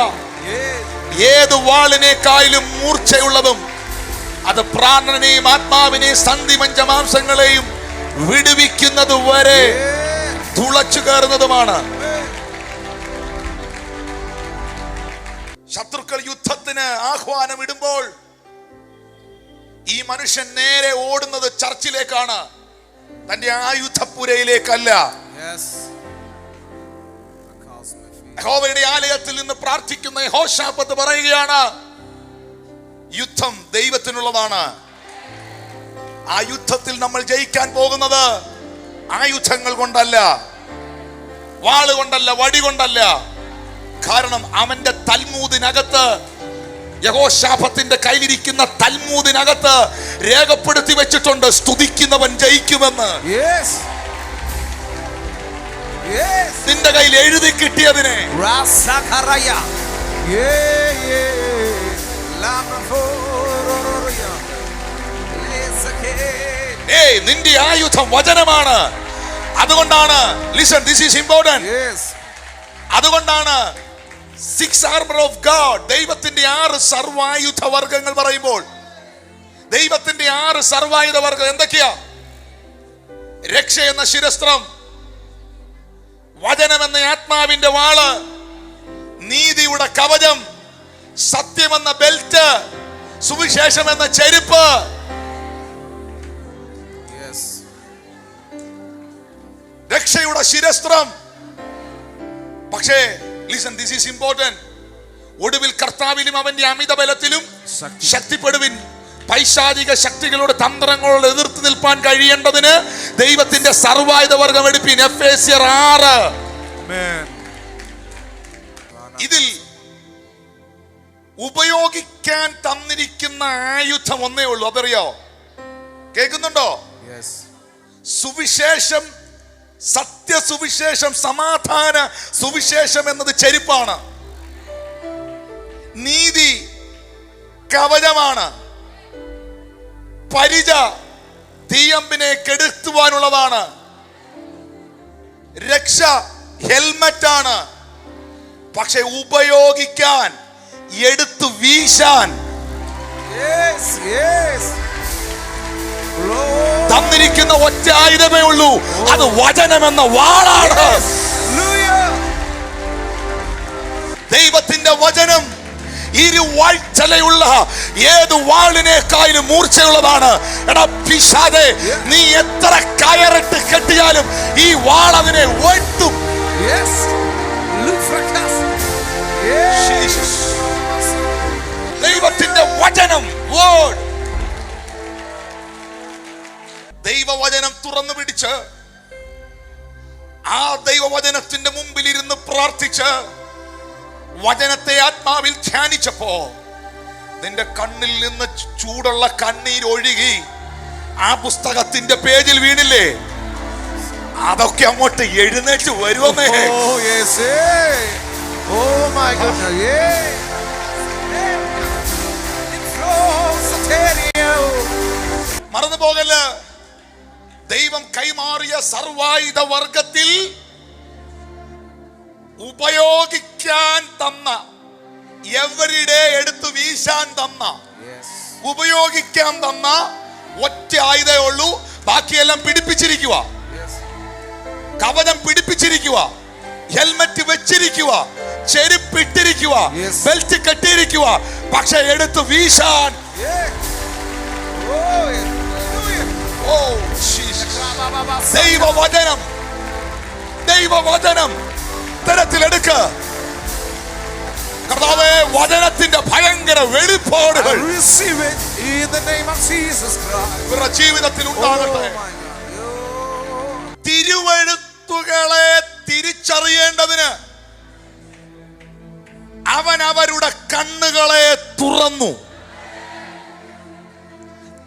ഏത് വാളിനേക്കാളും മൂർച്ചയുള്ളതും, അത് പ്രാണനെയും ആത്മാവിനെയും സന്ധിമഞ്ചമാംസങ്ങളെയും വിടുവിക്കുന്നത് വരെ തുളച്ചു കയറുന്നതുമാണ്. ശത്രുക്കൾ യുദ്ധത്തിന് ആഹ്വാനം ഇടുമ്പോൾ ഈ മനുഷ്യൻ നേരെ ഓടുന്നത് ചർച്ചിലേക്കാണ്, തന്റെ ആയുധപ്പുരയിലേക്കല്ല. യഹോവയുടെ ആലയത്തിൽ നിന്ന് പ്രാർത്ഥിക്കുന്ന യഹോശാഫത്ത് പറയുകയാണ്, യുദ്ധം ദൈവത്തിനുള്ളതാണ്. ആ യുദ്ധത്തിൽ നമ്മൾ ജയിക്കാൻ പോകുന്നത് ആയുധങ്ങൾ കൊണ്ടല്ല, വാളുകൊണ്ടല്ല, വടി കൊണ്ടല്ല. കാരണം അവന്റെ തൽമൂദിനകത്ത്, യഹോശാഫത്തിന്റെ കയ്യിലിരിക്കുന്ന തൽമൂദിനകത്ത് രേഖപ്പെടുത്തി വെച്ചിട്ടുണ്ട്, സ്തുതിക്കുന്നവൻ ജയിക്കുമെന്ന്. നിന്റെ കയ്യിൽ എഴുതി കിട്ടിയതിനെ നിന്റെ ആയുധം വചനമാണ്. അതുകൊണ്ടാണ്, ലിസൺ, ദിസ് ഈസ് ഇമ്പോർട്ടന്റ്. അതുകൊണ്ടാണ് 6 armor of God, ദൈവത്തിന്റെ 6 സർവായുധ വർഗങ്ങൾ പറയുമ്പോൾ, ദൈവത്തിന്റെ 6 സർവായുധ വർഗം എന്തൊക്കെയാ? രക്ഷ എന്ന ശിരസ്ത്രം, വചനം എന്ന ആത്മാവിന്റെ വാള്, നീതിയുടെ കവചം, സത്യമെന്ന ബെൽറ്റ്, സുവിശേഷം എന്ന ചെരുപ്പ്. രക്ഷയുടെ ശിരസ്ത്രം. പക്ഷേ ലിസൺ, ദിസ് ഈസ് ഇമ്പോർട്ടന്റ്. ഒടുവിൽ കർത്താവിലും അവന്റെ അമിത ബലത്തിലും ശക്തിപ്പെടുവിൻ. പൈശാചിക ശക്തികളുടെ തന്ത്രങ്ങളോട് എതിർത്ത് നിൽപ്പാൻ കഴിയേണ്ടതിന് ദൈവത്തിന്റെ സർവായുധ വർഗം എടുപ്പിൻ. എഫേസ്യർ 6. ഇതിൽ ഉപയോഗിക്കാൻ തന്നിരിക്കുന്ന ആയുധം ഒന്നേ ഉള്ളൂ. അതറിയോ? കേൾക്കുന്നുണ്ടോ? സുവിശേഷം, സത്യസുവിശേഷം, സമാധാന സുവിശേഷം എന്നത് ചെരുപ്പാണ്. നീതി കവചമാണ്. പരിച തീയമ്പിനെ കെടുത്തുവാനുള്ളതാണ്. രക്ഷ ഹെൽമറ്റ് ആണ്. പക്ഷെ ഉപയോഗിക്കാൻ, എടുത്തു വീശാൻ തന്നിരിക്കുന്ന ഒറ്റ ആയുധമേ ഉള്ളൂ. അത് വചനമെന്ന വാളാണ്. ദൈവത്തിന്റെ വചനം ഇരുവാഴ്ചയുള്ള ഏത് വാളിനേക്കാളും മൂർച്ചയുള്ളതാണ്. എടാ പിശാചേ, നീ എത്ര കയറിട്ട് കെട്ടിയാലും ഈ വാൾ അതിനെ വെട്ടും. ദൈവത്തിന്റെ വചനം, വേർഡ്, ദൈവവചനം തുറന്നു പിടിച്ച് ആ ദൈവവചനത്തിന്റെ മുമ്പിൽ ഇരുന്ന് പ്രാർത്ഥിച്ച് വചനത്തെ ആത്മാവിൽ ധ്യാനിച്ചപ്പോ നിന്റെ കണ്ണിൽ നിന്ന് ചൂടുള്ള കണ്ണീരൊഴുകി ആ പുസ്തകത്തിന്റെ പേജിൽ വീണില്ലേ, അതൊക്കെ അങ്ങോട്ട് എഴുന്നേറ്റ് വരുവമേ. Oh, yes. Hey. Oh, my goodness. Yeah. മറന്നു പോകല്ല, ദൈവം കൈമാറിയ സർവായുധ വർഗത്തിൽ ഉപയോഗിക്കാൻ തന്ന, എവരിടെ എടുത്തു വീശാൻ തന്ന, ഉപയോഗിക്കാൻ തന്ന ഒറ്റ ആയുധേ ഉള്ളൂ. ബാക്കിയെല്ലാം പിടിപ്പിച്ചിരിക്കുക, കവചം പിടിപ്പിച്ചിരിക്കുക, ഹെൽമറ്റ് വെച്ചിരിക്കുക, ചെരുപ്പിട്ടിരിക്കുക, ബെൽറ്റ് കെട്ടിയിരിക്കുക. പക്ഷെ എടുത്തു വീശാൻ ദൈവവചനം, ദൈവവചനം തരത്തിലെടുക്ക. കർത്താവേ, വചനത്തിന്റെ ഭയങ്കര വെളിപ്പാടുകൾ ഇവരുടെ ജീവിതത്തിൽ ഉണ്ടാകട്ടെ. തിരുവെഴുത്തുകളെ തിരിച്ചറിയേണ്ടതിന് അവൻ അവരുടെ കണ്ണുകളെ തുറന്നു.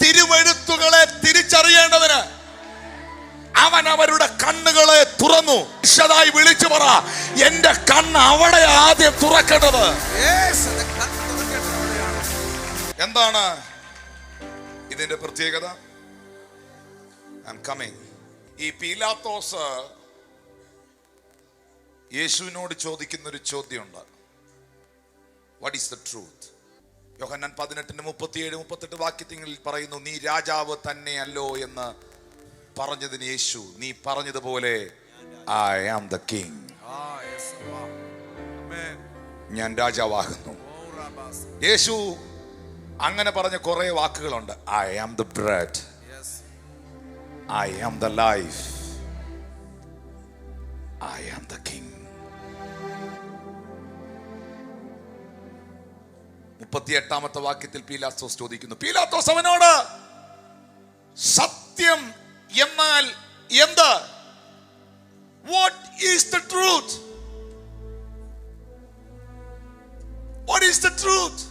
തിരുവെഴുത്തുകളെ തിരിച്ചറിയേണ്ടതിന് അവൻ അവരുടെ കണ്ണുകളെ തുറന്നു. വിശദമായി വിളിച്ചു പറ, എന്റെ കണ്ണ് അവിടെ ആദ്യം തുറക്കേണ്ടത്. എന്താണ് ഇതിന്റെ പ്രത്യേകത? I am coming. ഈ പീലാത്തോസ് യേശുവിനോട് ചോദിക്കുന്ന ഒരു ചോദ്യമുണ്ട്. What is the truth? Yohannan 18:37-38 വാക്യങ്ങളിൽ പറയുന്നു, നീ രാജാവ് തന്നെയല്ലോ എന്ന് പറഞ്ഞതിന് യേശു, നീ പറഞ്ഞതുപോലെ ഐ ആം ദ കിങ്, ഞാൻ രാജാവാകുന്നു. യേശു അങ്ങനെ പറഞ്ഞ കുറെ വാക്കുകളുണ്ട്. I am the bread, I am the life, I am the king. 38-ാമത്തെ വാക്യത്തിൽ പീലാത്തോസ് ചോദിക്കുന്നു. പീലാത്തോസ് അവനോട്, സത്യം എന്നാൽ എന്ത്? What is the truth? What is the truth?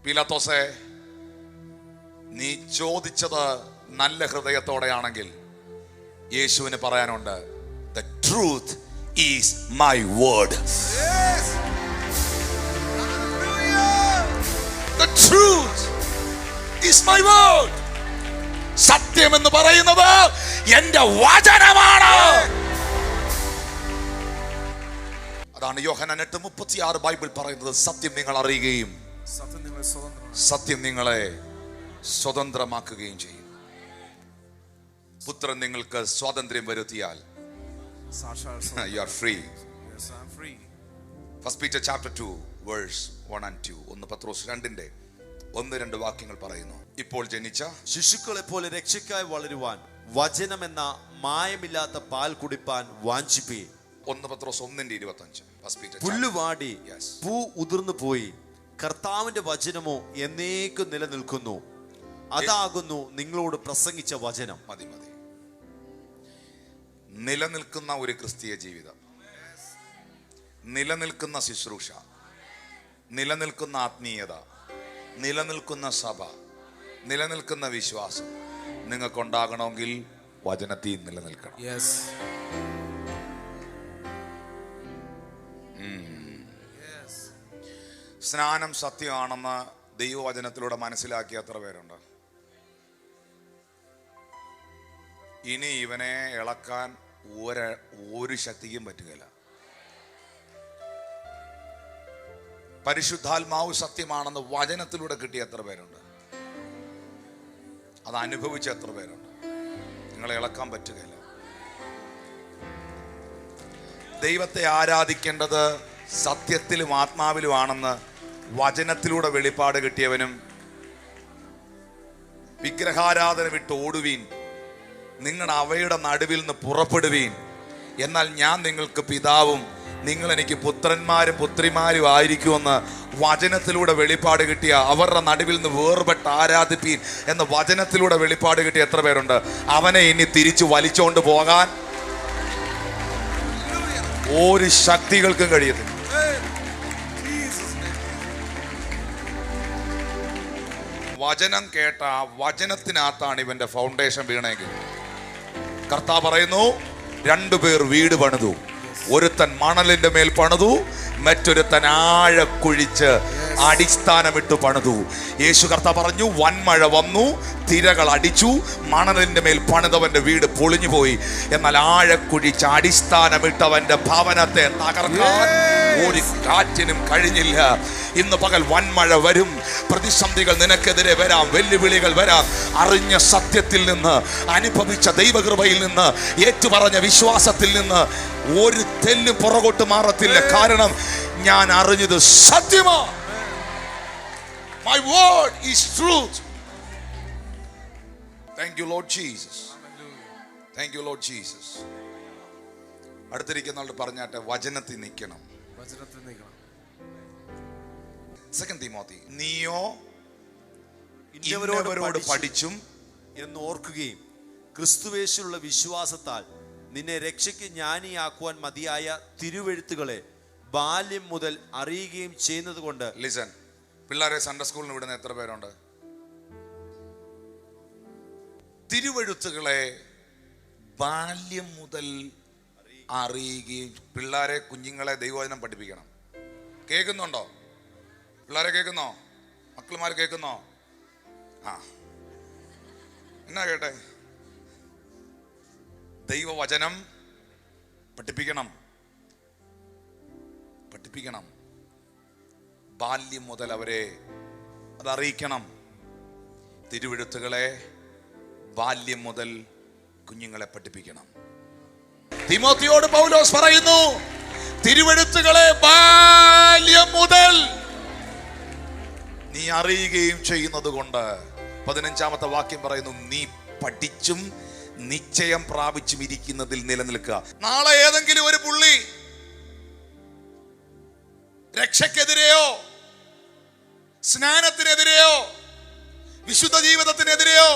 പീലാത്തോസേ, നീ ചോദിച്ചത് നല്ല ഹൃദയത്തോടെയാണെങ്കിൽ യേശുവിന് പറയാനുണ്ട്, the truth is my word. The truth is my word. സത്യം എന്ന് പറയുന്നത് എന്റെ വചനമാണ്. അതാണ് യോഹന്നാൻ 8:36 ബൈബിൾ പറയുന്നത്. സത്യം നിങ്ങൾ അറിയുകയും സത്യം നിങ്ങളെ സ്വതന്ത്രമാക്കുകയും ചെയ്യും. പുത്രൻ നിങ്ങൾക്ക് സ്വാതന്ത്ര്യം വരുത്തിയാൽ you are free. Yes, I am free. 1 Peter chapter 2 verse 1 and 2. 1 പത്രോസ് 2:1-2 വാക്യങ്ങൾ പറയുന്നു, ഇപ്പോൾ ജനിച്ച ശിശുക്കളെ പോലെ രക്ഷയ്ക്കായി വളരുവാൻ വചനം എന്ന മായമില്ലാത്ത പാൽ കുടിപ്പാൻ വാഞ്ചിപ്പീൻ. 1 പത്രോസ് 1:25. പുല്ലുവാടി പൂ ഉതിർന്നു പോയി, കർത്താവിന്റെ വചനമോ എന്നേക്കും നിലനിൽക്കുന്നു. അതാകുന്നു നിങ്ങളോട് പ്രസംഗിച്ച വചനം. മതി മതി. നിലനിൽക്കുന്ന ഒരു ക്രിസ്തീയ ജീവിതം, നിലനിൽക്കുന്ന ശുശ്രൂഷ, നിലനിൽക്കുന്ന ആത്മീയത, നിലനിൽക്കുന്ന സഭ, നിലനിൽക്കുന്ന വിശ്വാസം നിങ്ങൾക്കുണ്ടാകണമെങ്കിൽ വചനത്തിൽ നിലനിൽക്കണം. Yes. സ്നാനം സത്യമാണെന്ന് ദൈവവചനത്തിലൂടെ മനസ്സിലാക്കിയ എത്ര പേരുണ്ട്? ഇനി ഇവനെ ഇളക്കാൻ ഒരു ശക്തിക്കും പറ്റുകയില്ല. പരിശുദ്ധാത്മാവ് സത്യമാണെന്ന് വചനത്തിലൂടെ കിട്ടിയ എത്ര പേരുണ്ട്? അത് അനുഭവിച്ച എത്ര പേരുണ്ട്? നിങ്ങളെ ഇളക്കാൻ പറ്റുകയില്ല. ദൈവത്തെ ആരാധിക്കേണ്ടത് സത്യത്തിലും ആത്മാവിലുമാണെന്ന് വചനത്തിലൂടെ വെളിപ്പാട് കിട്ടിയവനും വിഗ്രഹാരാധന വിട്ട് ഓടുവീൻ, നിങ്ങളുടെ അവയുടെ നടുവിൽ നിന്ന് പുറപ്പെടുവീൻ, എന്നാൽ ഞാൻ നിങ്ങൾക്ക് പിതാവും നിങ്ങൾ എനിക്ക് പുത്രന്മാരും പുത്രിമാരും ആയിരിക്കുമെന്ന് വചനത്തിലൂടെ വെളിപ്പാട് കിട്ടിയ, അവരുടെ നടുവിൽ നിന്ന് വേർപെട്ട് ആരാധിപ്പീൻ എന്ന് വചനത്തിലൂടെ വെളിപ്പാട് കിട്ടിയ എത്ര പേരുണ്ട്? അവനെ ഇനി തിരിച്ചു വലിച്ചോണ്ട് പോകാൻ ഒരു ശക്തികൾക്കും കഴിയത്തില്ല. Jesus' name. വചനം കേട്ട ആ വചനത്തിനകത്താണ് ഇവന്റെ ഫൗണ്ടേഷൻ വീണെങ്കിൽ. കർത്താവ് പറയുന്നു, രണ്ടുപേർ വീട് പണിതു. ഒരുത്തൻ മണലിന്റെ മേൽ പണിതു, മറ്റൊരുത്തൻ ആഴ കുഴിച്ച് അടിസ്ഥാനമിട്ട് പണിതു. യേശു കർത്താവ് പറഞ്ഞു, വൻമഴ വന്നു, തിരകൾ അടിച്ചു, മണലിന്റെ മേൽ പണിതവന്റെ വീട് പൊളിഞ്ഞു പോയി. എന്നാൽ ആഴക്കുഴിച്ച് അടിസ്ഥാനമിട്ടവന്റെ ഭവനത്തെ തകർക്കാൻ ഒരു കാറ്റിനും കഴിഞ്ഞില്ല. ഇന്ന് പകൽ വൻമഴ വരും, പ്രതിസന്ധികൾ നിനക്കെതിരെ വരാം, വെല്ലുവിളികൾ വരാം. അറിഞ്ഞ സത്യത്തിൽ നിന്ന്, അനുഭവിച്ച ദൈവകൃപയിൽ നിന്ന്, ഏറ്റുപറഞ്ഞ വിശ്വാസത്തിൽ നിന്ന് ഒരു തെല്ല് പുറകോട്ട് മാറത്തില്ല. കാരണം ഞാൻ അറിഞ്ഞത് സത്യമാ. My word is truth. Thank you Lord Jesus. Thank you Lord Jesus. അടുത്തിരിക്കുന്ന ആളോട് പറഞ്ഞാട്ടെ, വചനത്തിൽ നിൽക്കണം. വചനത്തിൽ നിൽക്കണം. 2 തിമോത്തി, നീയോ ഇന്നവരോട് ഇന്നവരോട് പഠിച്ചും എന്ന് ഓർക്കുകയും ക്രിസ്തുവേശുള്ള വിശ്വാസത്താൽ നിന്നെ രക്ഷയ്ക്ക് ജ്ഞാനിയാക്കുവാൻ മതിയായ തിരുവെഴുത്തുകളെ ബാല്യം മുതൽ അറിയുകയും ചെയ്യുന്നത് കൊണ്ട്. ലിസൺ, പിള്ളേരെ സൺഡേ സ്കൂളിന് വിടുന്ന എത്ര പേരുണ്ട്? തിരുവെഴുത്തുകളെ ബാല്യം മുതൽ അറിയുകയും. പിള്ളേരെ, കുഞ്ഞുങ്ങളെ ദൈവവചനം പഠിപ്പിക്കണം. കേൾക്കുന്നുണ്ടോ പിള്ളേരെ? കേൾക്കുന്നോ? മക്കളുമാർ കേൾക്കുന്നോ? ആ, എന്നാ കേട്ടെ? ദൈവവചനം പഠിപ്പിക്കണം. ബാല്യം മുതൽ അവരെ അതറിയിക്കണം. തിരുവെഴുത്തുകളെ ബാല്യം മുതൽ കുഞ്ഞുങ്ങളെ പഠിപ്പിക്കണം. തിമോത്തിയോട് പൗലോസ് പറയുന്നു, തിരുവെഴുത്തുകളെ ബാല്യം മുതൽ നീ അറിയുകയും ചെയ്യുന്നത് കൊണ്ട്. 15-ാമത്തെ വാക്യം പറയുന്നു, നീ പഠിച്ചും നിശ്ചയം പ്രാപിച്ചും ഇരിക്കുന്നതിൽ നിലനിൽക്കുക. നാളെ ഏതെങ്കിലും ഒരു പുള്ളി രക്ഷക്കെതിരെയോ സ്നാനത്തിനെതിരെയോ വിശുദ്ധ ജീവിതത്തിനെതിരെയോ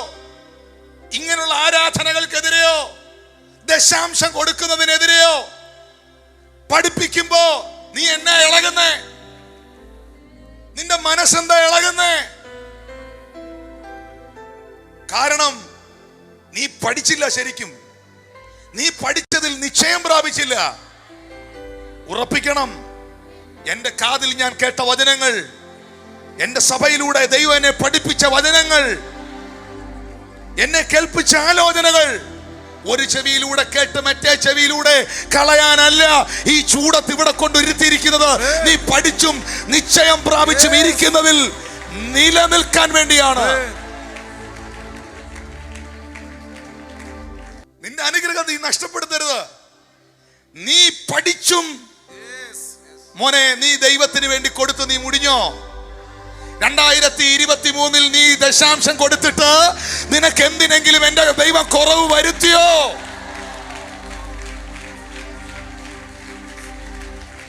ഇങ്ങനെയുള്ള ആരാധനകൾക്കെതിരെയോ ദശാംശം കൊടുക്കുന്നതിനെതിരെയോ പഠിപ്പിക്കുമ്പോ നീ എന്നാ ഇളകുന്നേ? നിന്റെ മനസ്സെന്താ ഇളകുന്നേ? കാരണം നീ പഠിച്ചില്ല. ശരിക്കും നീ പഠിച്ചതിൽ നിശ്ചയം പ്രാപിച്ചില്ല. ഉറപ്പിക്കണം. എന്റെ കാതിൽ ഞാൻ കേട്ട വചനങ്ങൾ, എന്റെ സഭയിലൂടെ ദൈവം എന്നെ പഠിപ്പിച്ച വചനങ്ങൾ, എന്നെ കേൾപ്പിച്ച ആലോചനകൾ ഒരു ചെവിയിലൂടെ കേട്ട് മറ്റേ ചെവിയിലൂടെ കളയാനല്ല ഈ ചൂടത്ത് ഇവിടെ കൊണ്ടിരുത്തിയിരിക്കുന്നത്. നീ പഠിച്ചും നിശ്ചയം പ്രാപിച്ചും ഇരിക്കുന്നതിൽ നിലനിൽക്കാൻ വേണ്ടിയാണ്. നിന്റെ അനുഗ്രഹം നീ നഷ്ടപ്പെടുത്തരുത്. നീ പഠിച്ചും മോനെ, നീ ദൈവത്തിന് വേണ്ടി കൊടുത്തു നീ മുടിഞ്ഞോ? 2023 നീ ദശാംശം കൊടുത്തിട്ട് നിനക്ക് എന്തിനെങ്കിലും എന്റെ ദൈവം കുറവ് വരുത്തിയോ?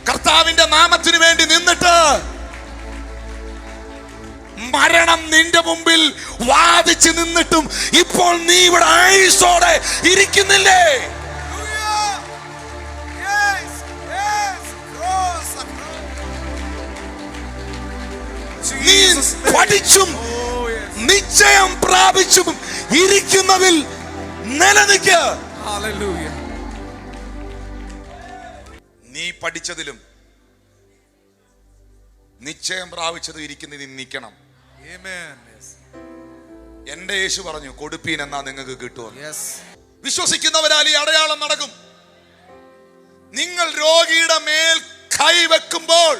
കർത്താവിന്റെ നാമത്തിന് വേണ്ടി നിന്നിട്ട് മരണം നിന്റെ മുമ്പിൽ വാദിച്ച് നിന്നിട്ടും ഇപ്പോൾ നീ ഇവിടെ ആയുസ്സോടെ ഇരിക്കുന്നില്ലേ? നീ പഠിച്ചും നിശ്ചയം പ്രാപിച്ചും ഇരിക്കുന്നതിൽ നിലനിൽക്കുക. നീ പഠിച്ചതിലും നിശ്ചയം പ്രാപിച്ചതും ഇരിക്കുന്നതിൽ നിൽക്കണം. എന്റെ യേശു പറഞ്ഞു, കൊടുപ്പീൻ എന്നാ നിങ്ങൾക്ക് കിട്ടുമെന്ന്. വിശ്വസിക്കുന്നവരാൽ ഈ അടയാളം നടക്കും. നിങ്ങൾ രോഗിയുടെ മേൽ കൈവെക്കുമ്പോൾ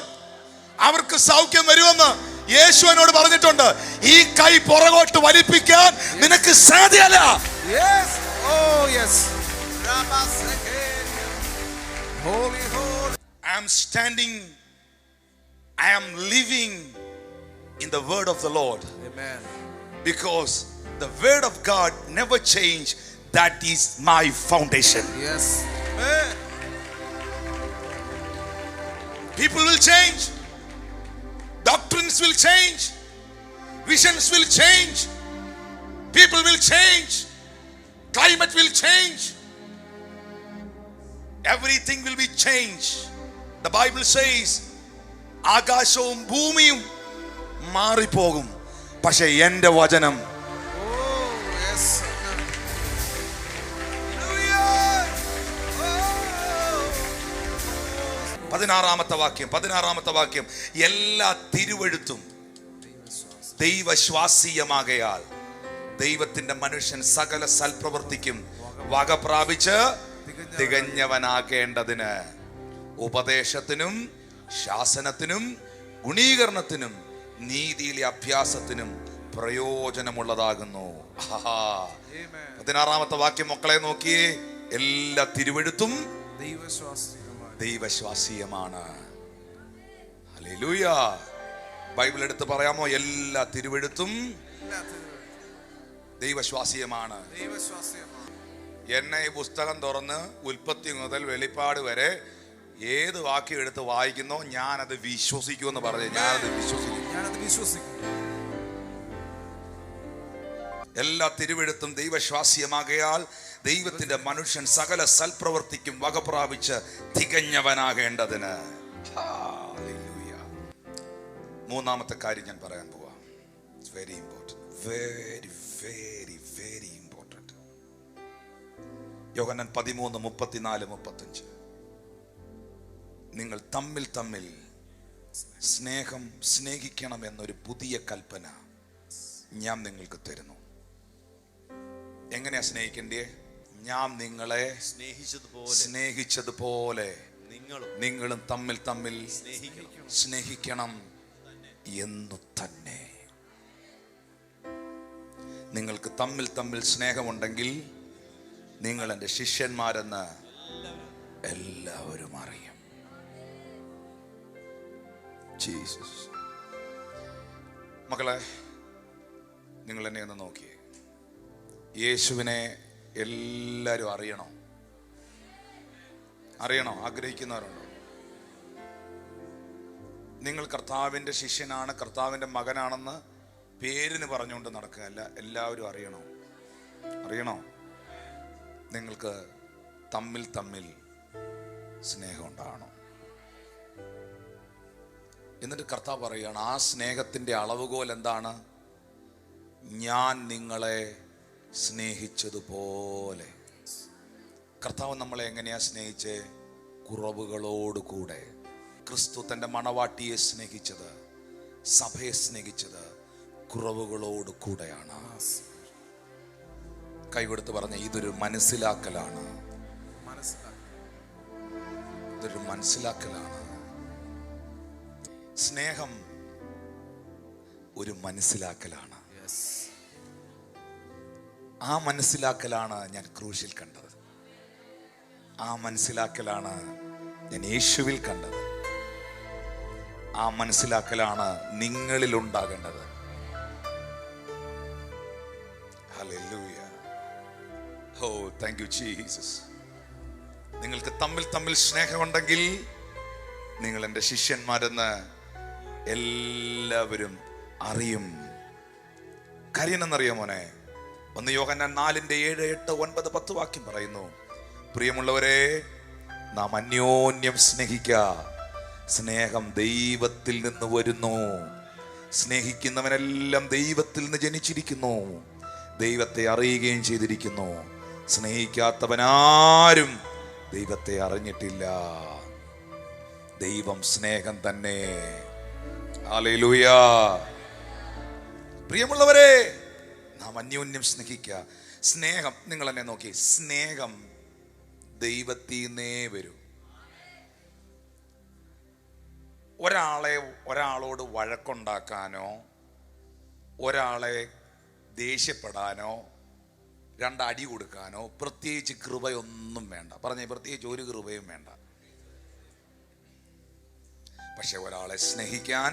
അവർക്ക് സൗഖ്യം വരുമെന്ന് യേശുവിനോട് പറഞ്ഞിട്ടുണ്ട്. ഈ കൈ പുറകോട്ട് വലിപ്പിക്കാൻ നിനക്ക് സാധ്യമല്ല. I am standing, I am living in the word of the Lord. Amen. Because the word of God never change. That is my foundation. Yes. People will change. Doctrines will change. Visions will change. People will change. Climate will change. everything will be changed. The Bible says ആകാശവും ഭൂമിയും മാറിപ്പോകും, പക്ഷെ എൻ്റെ വചനം Oh, yes. 16 വാക്യം എല്ലാ തിരുവെഴുത്തും ദൈവശ്വാസീയമാകയാൽ ദൈവത്തിന്റെ മനുഷ്യൻ സകല സൽപ്രവൃത്തിക്കും വക പ്രാപിച്ച് തികഞ്ഞവനാകേണ്ടതിന് ഉപദേശത്തിനും ശാസനത്തിനും ഗുണീകരണത്തിനും നീതിയിലെ അഭ്യാസത്തിനും പ്രയോജനമുള്ളതാകുന്നു. 16 വാക്യം മക്കളെ നോക്കിയേ, എല്ലാ തിരുവെഴുത്തും ദൈവശ്വാസീയമാണ്. ഹല്ലേലൂയ. ബൈബിൾ എടുത്ത് പറയാമോ? എല്ലാ തിരുവെഴുത്തും ദൈവശ്വാസീയമാണ്. എന്നെ ഈ പുസ്തകം തുറന്ന് ഉൽപ്പത്തി മുതൽ വെളിപ്പാട് വരെ ഏത് വാക്യം എടുത്ത് വായിക്കുന്നോ ഞാനത് വിശ്വസിക്കുമെന്ന് പറഞ്ഞു. ഞാനത് വിശ്വസിക്കും. എല്ലാ തിരുവെഴുത്തും ദൈവശ്വാസ്യമാകയാൽ ദൈവത്തിന്റെ മനുഷ്യൻ സകല സൽപ്രവർത്തിക്കും വകപ്രാപിച്ച് തികഞ്ഞവനാകേണ്ടതിന്. മൂന്നാമത്തെ കാര്യം ഞാൻ പറയാൻ പോവാ. It's very important, very very very important. Yohannan 13:34-35. നിങ്ങൾ തമ്മിൽ സ്നേഹിക്കണം എന്നൊരു പുതിയ കൽപ്പന ഞാൻ നിങ്ങൾക്ക് തരുന്നു. എങ്ങനെയാ സ്നേഹിക്കണ്ടേ? ഞാൻ നിങ്ങളെ സ്നേഹിച്ചതുപോലെ നിങ്ങളും തമ്മിൽ സ്നേഹിക്കണം എന്നു തന്നെ. നിങ്ങൾക്ക് തമ്മിൽ സ്നേഹമുണ്ടെങ്കിൽ നിങ്ങൾ എൻ്റെ ശിഷ്യന്മാരെന്ന് എല്ലാവരും അറിയും. ജീസസ്. മക്കളെ, നിങ്ങൾ എന്നെ ഒന്ന് നോക്കിയേ. യേശുവിനെ എല്ലാവരും അറിയണോ? ആഗ്രഹിക്കുന്നവരുണ്ടോ? നിങ്ങൾ കർത്താവിൻ്റെ ശിഷ്യനാണ്, കർത്താവിൻ്റെ മകനാണെന്ന് പേരിന് പറഞ്ഞുകൊണ്ട് നടക്കുകയല്ല. എല്ലാവരും അറിയണോ? നിങ്ങൾക്ക് തമ്മിൽ സ്നേഹം ഉണ്ടാകണം. എന്നിട്ട് കർത്താവ് പറയുകയാണ്, ആ സ്നേഹത്തിൻ്റെ അളവുകോൽ എന്താണ്? ഞാൻ നിങ്ങളെ സ്നേഹിച്ചതുപോലെ. കർത്താവ് നമ്മളെ എങ്ങനെയാ സ്നേഹിച്ചേ? കുറവുകളോടുകൂടെ. ക്രിസ്തു തൻ്റെ മണവാട്ടിയെ സ്നേഹിച്ചത്, സഭയെ സ്നേഹിച്ചത് കുറവുകളോട് കൂടെയാണ്. കൈകൊടുത്ത് പറഞ്ഞ ഇതൊരു മനസ്സിലാക്കലാണ്. സ്നേഹം ഒരു മനസ്സിലാക്കലാണ്. ആ മനസ്സിലാക്കലാണ് ഞാൻ ക്രൂശിൽ കണ്ടത്. ആ മനസ്സിലാക്കലാണ് ഞാൻ യേശുവിൽ കണ്ടത്. ആ മനസ്സിലാക്കലാണ് നിങ്ങളിൽ ഉണ്ടാകേണ്ടത്. Hallelujah. Oh, thank you Jesus. നിങ്ങൾക്ക് തമ്മിൽ സ്നേഹമുണ്ടെങ്കിൽ നിങ്ങൾ എൻ്റെ ശിഷ്യന്മാരെന്ന് എല്ലാവരും അറിയും. കാര്യം എന്നറിയോ മോനെ? 1 യോഹന്നാൻ 4:7, 8, 9, 10 വാക്യം പറയുന്നു, പ്രിയമുള്ളവരെ, നാം അന്യോന്യം സ്നേഹിക്ക. സ്നേഹം ദൈവത്തിൽ നിന്ന് വരുന്നു. സ്നേഹിക്കുന്നവനെല്ലാം ദൈവത്തിൽ നിന്ന് ജനിച്ചിരിക്കുന്നു, ദൈവത്തെ അറിയുകയും ചെയ്തിരിക്കുന്നു. സ്നേഹിക്കാത്തവനാരും ദൈവത്തെ അറിഞ്ഞിട്ടില്ല. ദൈവം സ്നേഹം തന്നെ. ഹല്ലേലൂയ. പ്രിയമുള്ളവരെ, നാം അന്യോന്യം സ്നേഹിക്കുക. സ്നേഹം, നിങ്ങൾ എന്നെ നോക്കി, സ്നേഹം ദൈവത്തിൽ നിന്നേ വരും. ഒരാളോട് വഴക്കുണ്ടാക്കാനോ ഒരാളെ ദേഷ്യപ്പെടാനോ 2 അടി കൊടുക്കാനോ പ്രത്യേകിച്ച് കൃപയൊന്നും വേണ്ട. പ്രത്യേകിച്ച് ഒരു കൃപയും വേണ്ട. പക്ഷെ ഒരാളെ സ്നേഹിക്കാൻ,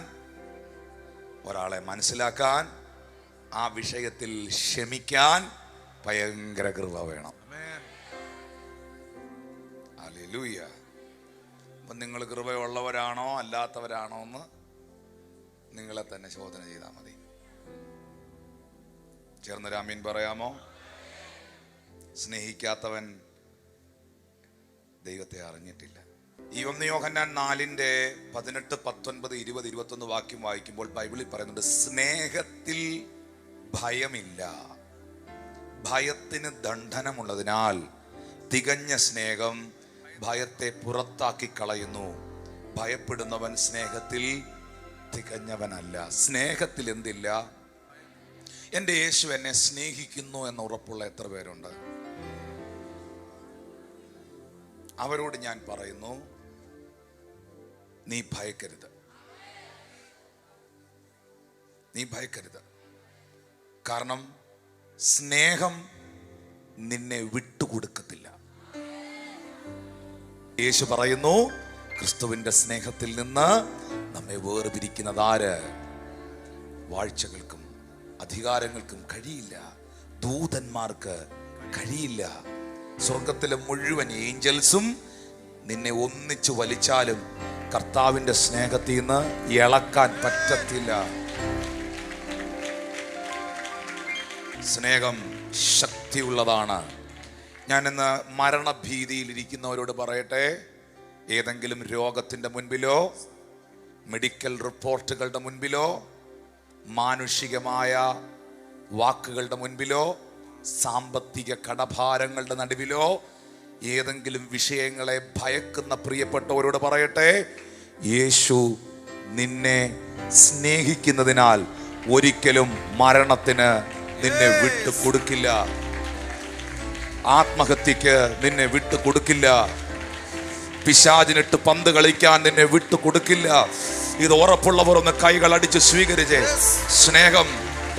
ഒരാളെ മനസ്സിലാക്കാൻ, ആ വിഷയത്തിൽ ക്ഷമിക്കാൻ ഭയങ്കര കൃപ വേണം. ഹല്ലേലൂയ. അപ്പം നിങ്ങൾ കൃപയുള്ളവരാണോ അല്ലാത്തവരാണോ എന്ന് നിങ്ങളെ തന്നെ ശോധന ചെയ്താൽ മതി. ചേർന്നൊരു ആമീൻ പറയാമോ? സ്നേഹിക്കാത്തവൻ ദൈവത്തെ അറിഞ്ഞിട്ടില്ല. ഈ 1 യോഹന്നാൻ 4:18, 19, 20, 21 വാക്യം വായിക്കുമ്പോൾ ബൈബിളിൽ പറയുന്നുണ്ട്, സ്നേഹത്തിൽ ഭയമില്ല, ഭയത്തിന് ദണ്ഡനമുള്ളതിനാൽ തികഞ്ഞ സ്നേഹം ഭയത്തെ പുറത്താക്കി കളയുന്നു. ഭയപ്പെടുന്നവൻ സ്നേഹത്തിൽ തികഞ്ഞവനല്ല. സ്നേഹത്തിൽ എന്തില്ല? എൻ്റെ യേശു എന്നെ സ്നേഹിക്കുന്നു എന്ന് ഉറപ്പുള്ള എത്ര പേരുണ്ട്? അവരോട് ഞാൻ പറയുന്നു, നീ ഭയക്കരുത്, നീ ഭയക്കരുത്. കാരണം സ്നേഹം നിന്നെ വിട്ടുകൊടുക്കത്തില്ല. യേശു പറയുന്നു, ക്രിസ്തുവിന്റെ സ്നേഹത്തിൽ നിന്ന് നമ്മെ വേർപിരിക്കുന്നത് ആര്? വാഴ്ചകൾക്കും അധികാരങ്ങൾക്കും കഴിയില്ല, ദൂതന്മാർക്ക് കഴിയില്ല. സ്വർഗത്തിലെ മുഴുവൻ ഏഞ്ചൽസും നിന്നെ ഒന്നിച്ചു വലിച്ചാലും കർത്താവിന്റെ സ്നേഹത്തിൽ നിന്ന് ഇളക്കാൻ പറ്റത്തില്ല. സ്നേഹം ശക്തിയുള്ളതാണ്. ഞാൻ ഇന്ന് മരണഭീതിയിൽ ഇരിക്കുന്നവരോട് പറയട്ടെ, ഏതെങ്കിലും രോഗത്തിന്റെ മുൻപിലോ മെഡിക്കൽ റിപ്പോർട്ടുകളുടെ മുൻപിലോ മാനുഷികമായ വാക്കുകളുടെ മുൻപിലോ സാമ്പത്തിക കടഭാരങ്ങളുടെ നടുവിലോ ഏതെങ്കിലും വിഷയങ്ങളെ ഭയക്കുന്ന പ്രിയപ്പെട്ടവരോട് പറയട്ടെ, യേശു നിന്നെ സ്നേഹിക്കുന്നതിനാൽ ഒരിക്കലും മരണത്തിന് നിന്നെ വിട്ടു കൊടുക്കില്ല, ആത്മഹത്യക്ക് നിന്നെ വിട്ടു കൊടുക്കില്ല, പിശാചിനിട്ട് പന്ത് കളിക്കാൻ നിന്നെ വിട്ടു കൊടുക്കില്ല. ഇത് ഉറപ്പുള്ളവർ ഒന്ന് കൈകൾ അടിച്ച് സ്വീകരിച്ച്. സ്നേഹം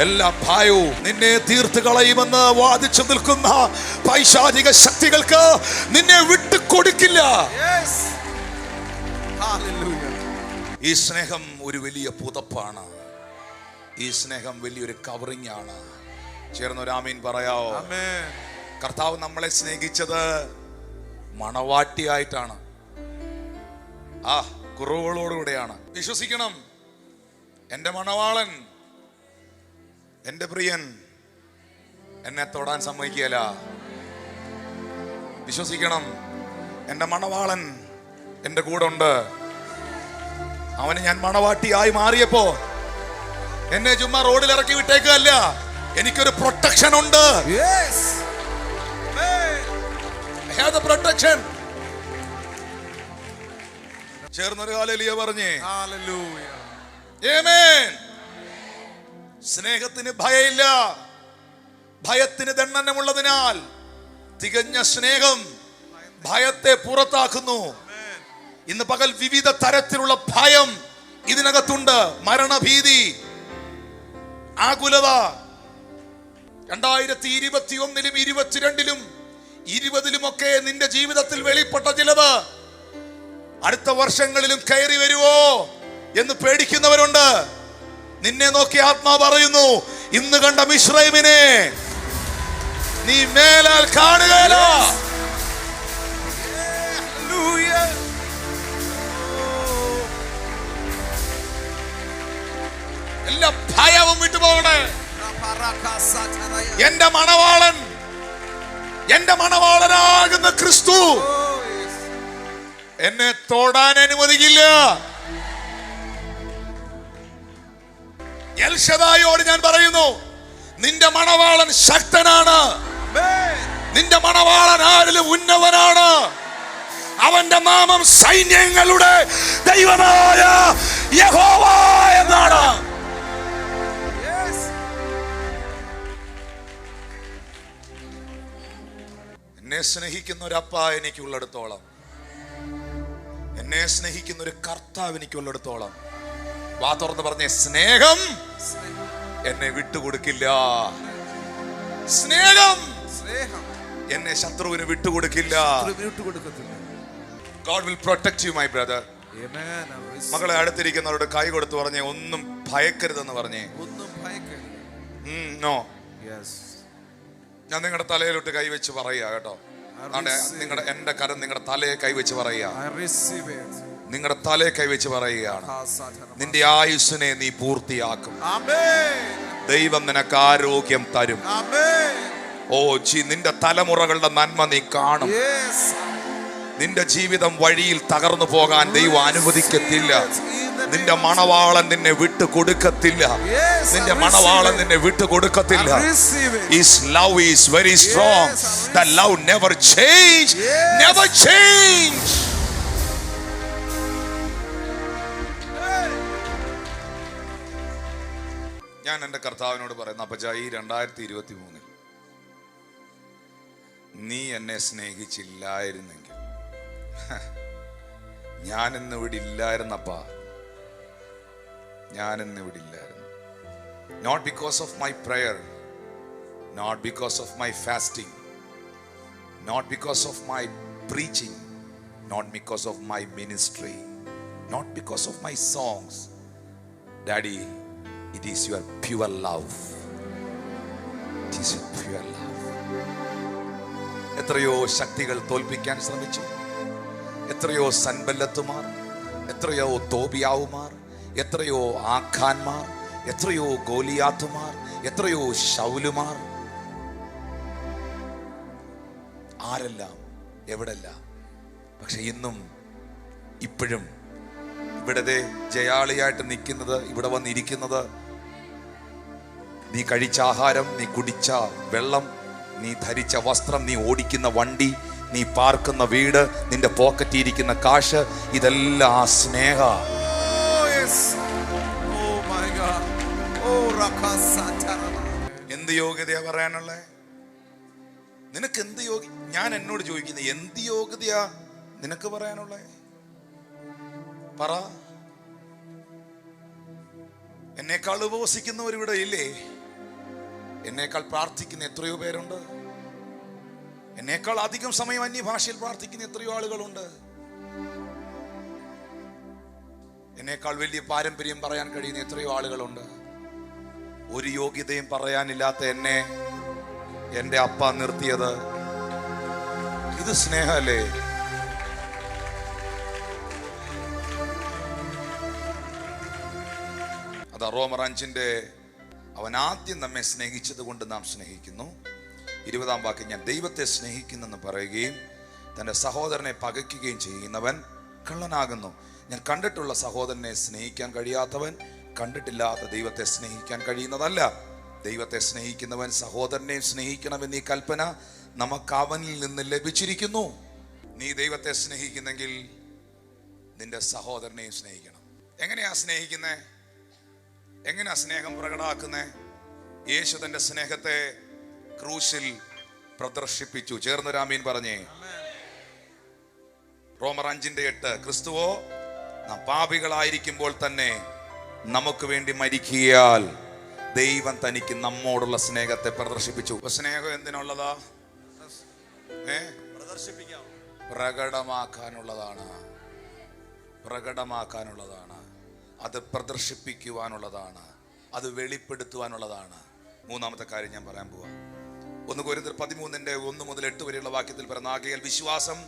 എല്ലാ ഭയവും നിന്നെ തീർത്ത് കളയുമെന്ന് വാദിച്ചു നിൽക്കുന്ന പൈശാചിക ശക്തികൾക്ക് നിന്നെ വിട്ടു കൊടുക്കില്ല. ഈ സ്നേഹം ഒരു വലിയ പുതപ്പാണ്. ഈ സ്നേഹം വലിയൊരു കവറിംഗ് ആണ്. ചേർന്നൊരു ആമീൻ പറയാവോ? കർത്താവ് നമ്മളെ സ്നേഹിച്ചത് മണവാട്ടിയായിട്ടാണ്, കുറവുകളോടുകൂടെയാണ്. വിശ്വസിക്കണം, എൻ്റെ മണവാളൻ, എൻ്റെ പ്രിയൻ എന്നെ തൊടാൻ സമ്മതിക്കുകയില്ല. വിശ്വസിക്കണം, എൻ്റെ മണവാളൻ എൻ്റെ കൂടെ ഉണ്ട്. അവന് ഞാൻ മണവാട്ടിയായി മാറിയപ്പോ എന്നെ ചുമ്മാ റോഡിൽ ഇറക്കി വിട്ടേക്കല്ല, എനിക്കൊരു പ്രൊട്ടക്ഷൻ ഉണ്ട്. പ്രൊട്ടക്ഷൻ. ചേർന്നൊരു ഹല്ലേലൂയ പറഞ്ഞേ. ആമേൻ. സ്നേഹത്തിന് ഭയമില്ല, ഭയത്തിന് ദണ്ഡനമുള്ളതിനാൽ തികഞ്ഞ സ്നേഹം ഭയത്തെ പുറത്താക്കുന്നു. ഇന്ന് പകൽ വിവിധ തരത്തിലുള്ള ഭയം ഇതിനകത്തുണ്ട്. മരണഭീതി, ആകുലത. 2021-ലും 22-ലും 20-ലും ഒക്കെ നിന്റെ ജീവിതത്തിൽ വെളിപ്പെട്ട ചിലത് അടുത്ത വർഷങ്ങളിലും കയറി വരുവോ എന്ന് പേടിക്കുന്നവരുണ്ട്. നിന്നെ നോക്കി ആത്മാവ് പറയുന്നു, ഇന്ന് കണ്ട മിശ്രൈമിനെ നീ മേലാൽ കാണുകയില്ല. എല്ലാ ഭയവും വിട്ടുപോകണേ. എന്റെ മണവാളൻ, എന്റെ മണവാളനാകുന്ന ക്രിസ്തു എന്നെ തൊടാൻ അനുവദിക്കില്ല. എൽഷദായോട് ഞാൻ പറയുന്നു, നിന്റെ മണവാളൻ ശക്തനാണ്, നിന്റെ മണവാളൻ ആരിലും ഉന്നതനാണ്. അവന്റെ നാമം സൈന്യങ്ങളുടെ ദൈവമായ യഹോവ എന്നാണ്. എന്നെ സ്നേഹിക്കുന്ന ഒരു അപ്പ എനിക്കുള്ളിടത്തോളം, എന്നെ സ്നേഹിക്കുന്ന ഒരു കർത്താവ് എനിക്കുള്ളിടത്തോളം, വാ തുറന്ന് പറഞ്ഞേ, സ്നേഹം എന്നെ വിട്ടുകൊടുക്കില്ല. സ്നേഹം എന്നെ ശത്രുവിന് വിട്ടുകൊടുക്കില്ല. God will protect you, my brother. മകളെ അടുത്തിരിക്കുന്നവരോട് കൈ കൊടുത്ത് പറഞ്ഞേ, ഒന്നും ഭയക്കരുതെന്ന് പറഞ്ഞേ. നോ. ഞാൻ നിങ്ങളുടെ തലയിലോട്ട് കൈവച്ച് പറയുക കേട്ടോ. നിങ്ങളുടെ എന്റെ കരം നിങ്ങളുടെ തലയെ കൈവച്ച് പറയുക. നിങ്ങളുടെ തലയെ കൈവച്ച് പറയുകയാണ്, നിന്റെ ആയുസ്സിനെ നീ പൂർത്തിയാക്കും. ദൈവം നിനക്ക് ആരോഗ്യം തരും. നിന്റെ തലമുറകളുടെ നന്മ നീ കാണും. നിന്റെ ജീവിതം വഴിയിൽ തകർന്നു പോകാൻ ദൈവം അനുവദിക്കത്തില്ല. നിന്റെ മണവാളൻ നിന്നെ വിട്ടു കൊടുക്കത്തില്ല. നിന്റെ മണവാളൻ നിന്നെ വിട്ടു കൊടുക്കത്തില്ല. His love is very strong. That love never change, never change. ഞാൻ എൻ്റെ കർത്താവിനോട് പറയുന്ന അപ്പച്ചാ, ഈ 2023 നീ എന്നെ സ്നേഹിച്ചില്ലായിരുന്നെങ്കിൽ ഞാനിന്ന് ഇവിടെ ഇല്ലായിരുന്നപ്പാ, ഞാനിന്ന് ഇവിടെ ഇല്ലായിരുന്നു. Not because of my prayer, not because of my fasting, not because of my preaching, not because of my ministry, not because of my songs. Daddy, it is your pure love. It is your pure love. എത്രയോ ശക്തികൾ തോൽപ്പിക്കാൻ ശ്രമിച്ചു, എത്രയോ സൻബല്ലത്തുമാർ, എത്രയോ തോബിയാവുമാർ, എത്രയോ ആഖാൻമാർ, എത്രയോ ഗോലിയാത്തുമാർ, എത്രയോ ശൗലുമാർ, ആരെല്ലാം എവിടെല്ലാം. പക്ഷെ ഇന്നും ഇപ്പോഴും ഇവിടെ ജയാളിയായിട്ട് നിൽക്കുന്നത്, ഇവിടെ വന്നിരിക്കുന്നത്, നീ കഴിച്ച ആഹാരം, നീ കുടിച്ച വെള്ളം, നീ ധരിച്ച വസ്ത്രം, നീ ഓടിക്കുന്ന വണ്ടി, നീ പാർക്കുന്ന വീട്, നിന്റെ പോക്കറ്റിരിക്കുന്ന കാശ്, ഇതെല്ലാം ആ സ്നേഹ. എന്ത് യോഗ്യതയാ പറയാനുള്ളേ? നിനക്ക് എന്ത് യോഗ്യ? ഞാൻ എന്നോട് ചോദിക്കുന്നത്, എന്ത് യോഗ്യതയാ നിനക്ക് പറയാനുള്ളേ? പറ. എന്നേക്കാൾ ഉപവസിക്കുന്നവർ ഇവിടെ ഇല്ലേ? എന്നേക്കാൾ പ്രാർത്ഥിക്കുന്ന എത്രയോ പേരുണ്ട്. എന്നേക്കാൾ അധികം സമയം അന്യഭാഷയിൽ പ്രാർത്ഥിക്കുന്ന എത്രയോ ആളുകളുണ്ട്. എന്നേക്കാൾ വലിയ പാരമ്പര്യം പറയാൻ കഴിയുന്ന എത്രയോ ആളുകളുണ്ട്. ഒരു യോഗ്യതയും പറയാനില്ലാത്ത എന്നെ എന്റെ അപ്പ നിർത്തിയത്, ഇത് സ്നേഹമല്ലേ? അത് റോമർ 5 അവൻ ആദ്യം നമ്മെ സ്നേഹിച്ചത് കൊണ്ട് നാം സ്നേഹിക്കുന്നു. 20 വാക്യം, ഞാൻ ദൈവത്തെ സ്നേഹിക്കുന്നെന്ന് പറയുകയും തൻ്റെ സഹോദരനെ പകയ്ക്കുകയും ചെയ്യുന്നവൻ കള്ളനാകുന്നു. ഞാൻ കണ്ടിട്ടുള്ള സഹോദരനെ സ്നേഹിക്കാൻ കഴിയാത്തവൻ കണ്ടിട്ടില്ലാത്ത ദൈവത്തെ സ്നേഹിക്കാൻ കഴിയുന്നതല്ല. ദൈവത്തെ സ്നേഹിക്കുന്നവൻ സഹോദരനെയും സ്നേഹിക്കണമെന്നീ കൽപ്പന നമുക്ക് അവനിൽ നിന്ന് ലഭിച്ചിരിക്കുന്നു. നീ ദൈവത്തെ സ്നേഹിക്കുന്നെങ്കിൽ നിന്റെ സഹോദരനെയും സ്നേഹിക്കണം. എങ്ങനെയാ സ്നേഹിക്കുന്നേ? എങ്ങനെയാ സ്നേഹം പ്രകടമാക്കുന്നേ? യേശു തന്റെ സ്നേഹത്തെ ക്രൂശിൽ പ്രദർശിപ്പിച്ചു. ചേർന്നൊരാമീൻ പറഞ്ഞേ. റോമർ 5:8, ക്രിസ്തുവോ നാം പാപികളായിരിക്കുമ്പോൾ തന്നെ നമുക്ക് വേണ്ടി മരിക്കയാൽ ദൈവം തനിക്ക് നമ്മോടുള്ള സ്നേഹത്തെ പ്രദർശിപ്പിച്ചു. സ്നേഹം എന്തിനുള്ളതാ? പ്രകടമാക്കാനുള്ളതാണ്. പ്രകടമാക്കാനുള്ളതാണ്. അത് പ്രദർശിപ്പിക്കുവാനുള്ളതാണ്. അത് വെളിപ്പെടുത്തുവാനുള്ളതാണ്. മൂന്നാമത്തെ കാര്യം ഞാൻ പറയാൻ പോവാ. 1 കൊരിന്ത്യർ 13:1 മുതൽ 8 വരെയുള്ള വാക്യത്തിൽ പറയുന്ന, ആകയാൽ വിശ്വാസം,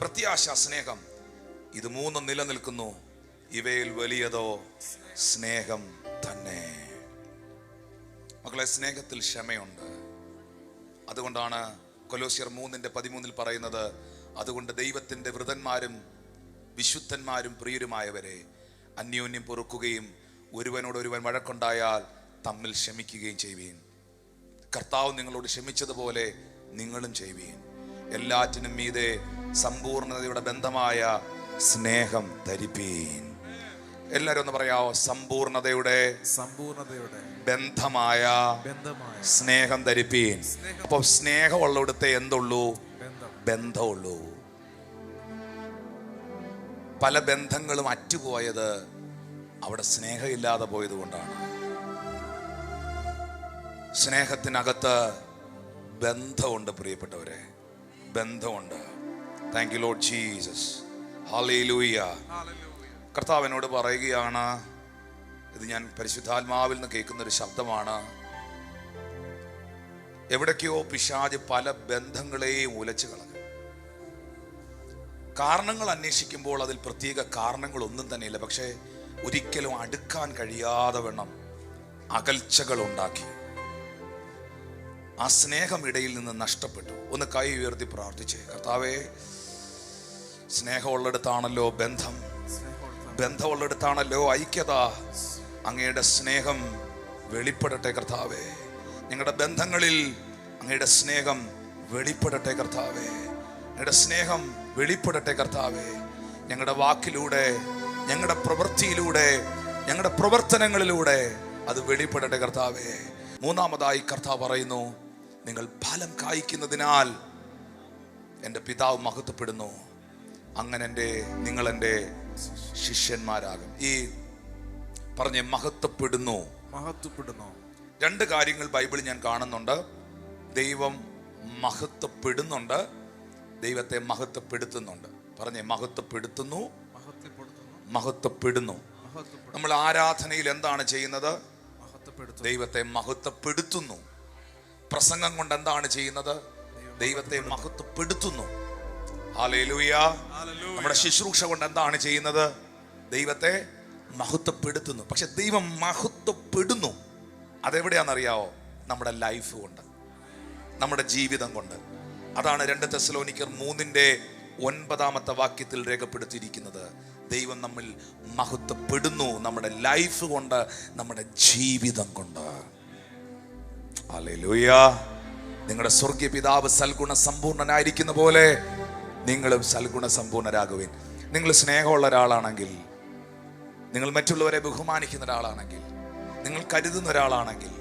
പ്രത്യാശ, സ്നേഹം, ഇത് 3 നിലനിൽക്കുന്നു. ഇവയിൽ വലിയതോ സ്നേഹം തന്നെ. മക്കളെ, സ്നേഹത്തിൽ ക്ഷമയുണ്ട്. അതുകൊണ്ടാണ് കൊലോസ്യർ 3:13 പറയുന്നത്, അതുകൊണ്ട് ദൈവത്തിന്റെ വൃതന്മാരും വിശുദ്ധന്മാരും പ്രിയരുമായവരെ, അന്യോന്യം പൊറുക്കുകയും ഒരുവനോടൊരുവൻ വഴക്കുണ്ടായാൽ തമ്മിൽ ക്ഷമിക്കുകയും ചെയ്യുവീൻ. കർത്താവ് നിങ്ങളോട് ക്ഷമിച്ചതുപോലെ നിങ്ങളും ചെയ്യുവീൻ. എല്ലാറ്റിനും മീതെ സമ്പൂർണതയുടെ ബന്ധമായ സ്നേഹം ധരിപ്പീൻ. എല്ലാരും ഒന്ന് പറയാവോ? സമ്പൂർണതയുടെ ബന്ധമായ സ്നേഹം ധരിപ്പീൻ. അപ്പൊ സ്നേഹമുള്ളിടത്തെ എന്തുള്ളൂ? ബന്ധമുള്ളൂ. പല ബന്ധങ്ങളും അറ്റുപോയത് അവിടെ സ്നേഹമില്ലാതെ പോയത് കൊണ്ടാണ്. സ്നേഹത്തിനകത്ത് ബന്ധമുണ്ട് പ്രിയപ്പെട്ടവരെ, ബന്ധമുണ്ട്. Thank you Lord Jesus. Hallelujah. കർത്താവിനോട് പറയുകയാണ്, ഇത് ഞാൻ പരിശുദ്ധാത്മാവിൽ നിന്ന് കേൾക്കുന്നൊരു ശബ്ദമാണ്. എവിടേക്കോ പിശാച് പല ബന്ധങ്ങളെയും ഉലച്ചു കളഞ്ഞു. കാരണങ്ങൾ അന്വേഷിക്കുമ്പോൾ അതിൽ പ്രത്യേക കാരണങ്ങളൊന്നും തന്നെയില്ല. പക്ഷേ ഒരിക്കലും അടുക്കാൻ കഴിയാതെ വണ്ണം അകൽച്ചകൾ ഉണ്ടാക്കി. ആ സ്നേഹം ഇടയിൽ നിന്ന് നഷ്ടപ്പെട്ടു. ഒന്ന് കൈ ഉയർത്തി പ്രാർത്ഥിച്ചേ. കർത്താവേ, സ്നേഹമുള്ളിടത്താണല്ലോ ബന്ധം, ബന്ധമുള്ളിടത്താണല്ലോ ഐക്യത. അങ്ങയുടെ സ്നേഹം വെളിപ്പെടട്ടെ കർത്താവേ. ഞങ്ങളുടെ ബന്ധങ്ങളിൽ അങ്ങയുടെ സ്നേഹം വെളിപ്പെടട്ടെ കർത്താവേ. അങ്ങയുടെ സ്നേഹം വെളിപ്പെടട്ടെ കർത്താവേ. ഞങ്ങളുടെ വാക്കിലൂടെ, ഞങ്ങളുടെ പ്രവൃത്തിയിലൂടെ, ഞങ്ങളുടെ പ്രവർത്തനങ്ങളിലൂടെ അത് വെളിപ്പെടട്ടെ കർത്താവേ. മൂന്നാമതായി കർത്താവ് പറയുന്നു, നിങ്ങൾ ഫലം കായ്ക്കുന്നതിനാൽ എൻ്റെ പിതാവ് മഹത്വപ്പെടുന്നു. അങ്ങനെ നിങ്ങൾ എൻ്റെ ശിഷ്യന്മാരാകും. ഈ പറഞ്ഞ മഹത്വപ്പെടുന്നു, രണ്ട് കാര്യങ്ങൾ ബൈബിളിൽ ഞാൻ കാണുന്നുണ്ട്. ദൈവം മഹത്വപ്പെടുന്നുണ്ട്, ദൈവത്തെ മഹത്വപ്പെടുത്തുന്നുണ്ട്. പറഞ്ഞേ, മഹത്വപ്പെടുത്തുന്നു, മഹത്വപ്പെടുന്നു. നമ്മൾ ആരാധനയിൽ എന്താണ് ചെയ്യുന്നത്? ദൈവത്തെ മഹത്വപ്പെടുത്തുന്നു. പ്രസംഗം കൊണ്ട് എന്താണ് ചെയ്യുന്നത്? ദൈവത്തെ മഹത്വപ്പെടുത്തുന്നു. ഹല്ലേലൂയ. നമ്മുടെ ശുശ്രൂഷ കൊണ്ട് എന്താണ് ചെയ്യുന്നത്? ദൈവത്തെ മഹത്വപ്പെടുത്തുന്നു. പക്ഷെ ദൈവം മഹത്വപ്പെടുന്നു അതെവിടെയാണെന്നറിയാവോ? നമ്മുടെ ലൈഫ് കൊണ്ട്, നമ്മുടെ ജീവിതം കൊണ്ട്. അതാണ് 2 തെസ്സലോനിക്കർ 3:9 വാക്യത്തിൽ രേഖപ്പെടുത്തിയിരിക്കുന്നത്. ദൈവം നമ്മിൽ മഹത്വപ്പെടുന്നു നമ്മുടെ ലൈഫ് കൊണ്ട്, നമ്മുടെ ജീവിതം കൊണ്ട്. ഹല്ലേലൂയ. നിങ്ങളുടെ സ്വർഗീയ പിതാവ് സൽഗുണ സമ്പൂർണനായിരിക്കുന്ന പോലെ നിങ്ങളും സൽഗുണ സമ്പൂർണരാകുവിൻ. നിങ്ങൾ സ്നേഹമുള്ള ഒരാളാണെങ്കിൽ, നിങ്ങൾ മറ്റുള്ളവരെ ബഹുമാനിക്കുന്ന ഒരാളാണെങ്കിൽ, നിങ്ങൾ കരുതുന്ന ഒരാളാണെങ്കിൽ,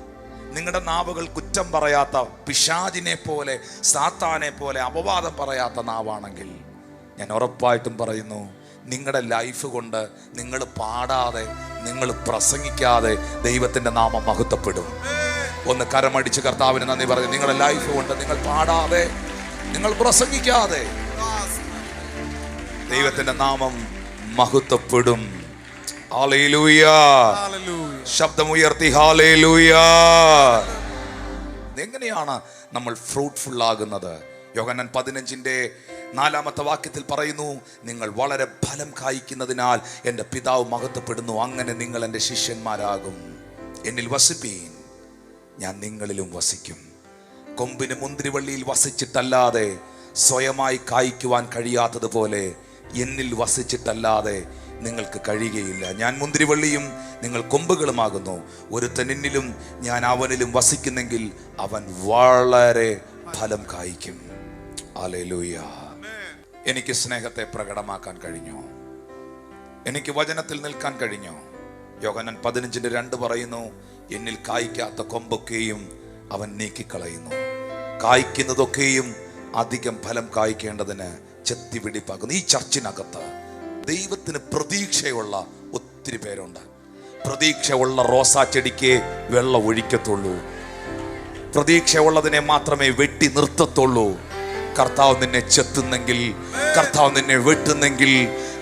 നിങ്ങളുടെ നാവുകൾ കുറ്റം പറയാത്ത, പിശാചിനെ പോലെ സാത്താനെ പോലെ അപവാദം പറയാത്ത നാവാണെങ്കിൽ, ഞാൻ ഉറപ്പായിട്ടും പറയുന്നു, നിങ്ങളുടെ ലൈഫ് കൊണ്ട് നിങ്ങൾ പാടാതെ, നിങ്ങൾ പ്രസംഗിക്കാതെ ദൈവത്തിൻ്റെ നാമം മഹത്വപ്പെടും. ഒന്ന് കരമടിച്ച് കർത്താവിന് നന്ദി പറഞ്ഞു. നിങ്ങളുടെ ലൈഫ് കൊണ്ട് നിങ്ങൾ പാടാതെ, നിങ്ങൾ പ്രസംഗിക്കാതെ ദൈവത്തിന്റെ നാമം മഹത്വപ്പെടും. ഹല്ലേലൂയ. ശബ്ദമുയർത്തി ഹല്ലേലൂയ. എങ്ങനെയാണ് നമ്മൾ ഫ്രൂട്ട്ഫുൾ ആകുന്നത്? യോഹന്നാൻ 15:4 വാക്യത്തിൽ പറയുന്നു, നിങ്ങൾ വളരെ ഫലം കായ്ക്കുന്നതിനാൽ എൻ്റെ പിതാവ് മഹത്വപ്പെടുന്നു. അങ്ങനെ നിങ്ങൾ എൻ്റെ ശിഷ്യന്മാരാകും. എന്നിൽ വസിപ്പീൻ, ഞാൻ നിങ്ങളിലും വസിക്കും. കൊമ്പിന് മുന്തിരിവള്ളിയിൽ വസിച്ചിട്ടല്ലാതെ സ്വയമായി കായ്ക്കുവാൻ കഴിയാത്തതുപോലെ എന്നിൽ വസിച്ചിട്ടല്ലാതെ നിങ്ങൾക്ക് കഴിയുകയില്ല. ഞാൻ മുന്തിരിവള്ളിയും നിങ്ങൾ കൊമ്പുകളുമാകുന്നു. ഒരുത്തൻ എന്നിലും ഞാൻ അവനിലും വസിക്കുന്നെങ്കിൽ അവൻ വളരെ ഫലം കായ്ക്കും. ഹല്ലേലൂയ. എനിക്ക് സ്നേഹത്തെ പ്രകടമാക്കാൻ കഴിഞ്ഞു, എനിക്ക് വചനത്തിൽ നിൽക്കാൻ കഴിഞ്ഞു. യോഹന്നാൻ 15:2 പറയുന്നു, എന്നിൽ കായ്ക്കാത്ത കൊമ്പൊക്കെയും അവൻ നീക്കിക്കളയുന്നു, കായ്ക്കുന്നതൊക്കെയും അധികം ഫലം കായ്ക്കേണ്ടതിന് ചെത്തിപിടിപ്പാക്കുന്നു. ഈ ചർച്ചിനകത്ത് ദൈവത്തിന് പ്രതീക്ഷയുള്ള ഒത്തിരി പേരുണ്ട്. പ്രതീക്ഷയുള്ള റോസാ ചെടിക്ക് വെള്ളം ഒഴിക്കത്തുള്ളൂ, പ്രതീക്ഷയുള്ളതിനെ മാത്രമേ വെട്ടി നിർത്തത്തുള്ളൂ. കർത്താവ് നിന്നെ ചെത്തുന്നെങ്കിൽ, കർത്താവ് നിന്നെ വെട്ടുന്നെങ്കിൽ,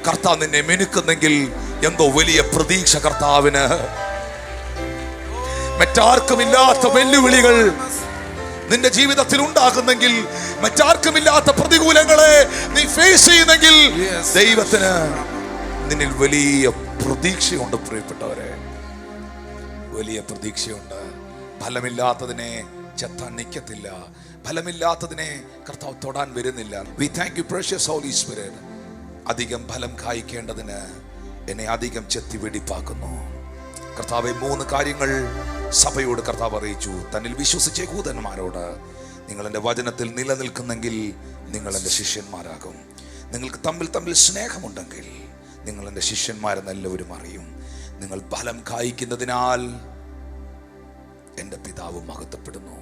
കർത്താവ് നിന്നെ മിനുക്കുന്നെങ്കിൽ എന്തോ വലിയ പ്രതീക്ഷ കർത്താവിന്. മറ്റാർക്കുമില്ലാത്ത വെല്ലുവിളികൾ നിന്റെ ജീവിതത്തിൽ ഉണ്ടാകുന്നെങ്കിൽ, മറ്റാർക്കുമില്ലാത്ത പ്രതികൂലങ്ങളെ നീ ഫേസ് ചെയ്യുന്നെങ്കിൽ, ദൈവത്തിന് നിന്നിൽ വലിയ പ്രതീക്ഷയുണ്ട്. പ്രിയപ്പെട്ടവരെ, വലിയ പ്രതീക്ഷയുണ്ട്. ഫലമില്ലാത്തതിനെ ചെത്താൻ നിൽക്കത്തില്ല, ഫലമില്ലാത്തതിനെ കർത്താവ് തൊടാൻ വരുന്നില്ല. We thank you precious Holy Spirit. അധികം ഫലം കായ്ക്കേണ്ടതിന് എന്നെ അധികം ചെത്തി വെടിപ്പാക്കുന്നു. കർത്താവെ, 3 കാര്യങ്ങൾ സഭയോട് കർത്താവ് അറിയിച്ചു. തന്നിൽ വിശ്വസിച്ച യഹൂദന്മാരോട്, നിങ്ങൾ എൻ്റെ വചനത്തിൽ നിലനിൽക്കുന്നെങ്കിൽ നിങ്ങൾ എൻ്റെ ശിഷ്യന്മാരാകും. നിങ്ങൾക്ക് തമ്മിൽ സ്നേഹമുണ്ടെങ്കിൽ നിങ്ങൾ എൻ്റെ ശിഷ്യന്മാരെന്ന് എല്ലാവരും അറിയും. നിങ്ങൾ ഫലം കായ്ക്കുന്നതിനാൽ എൻ്റെ പിതാവ് മഹത്വപ്പെടുന്നു.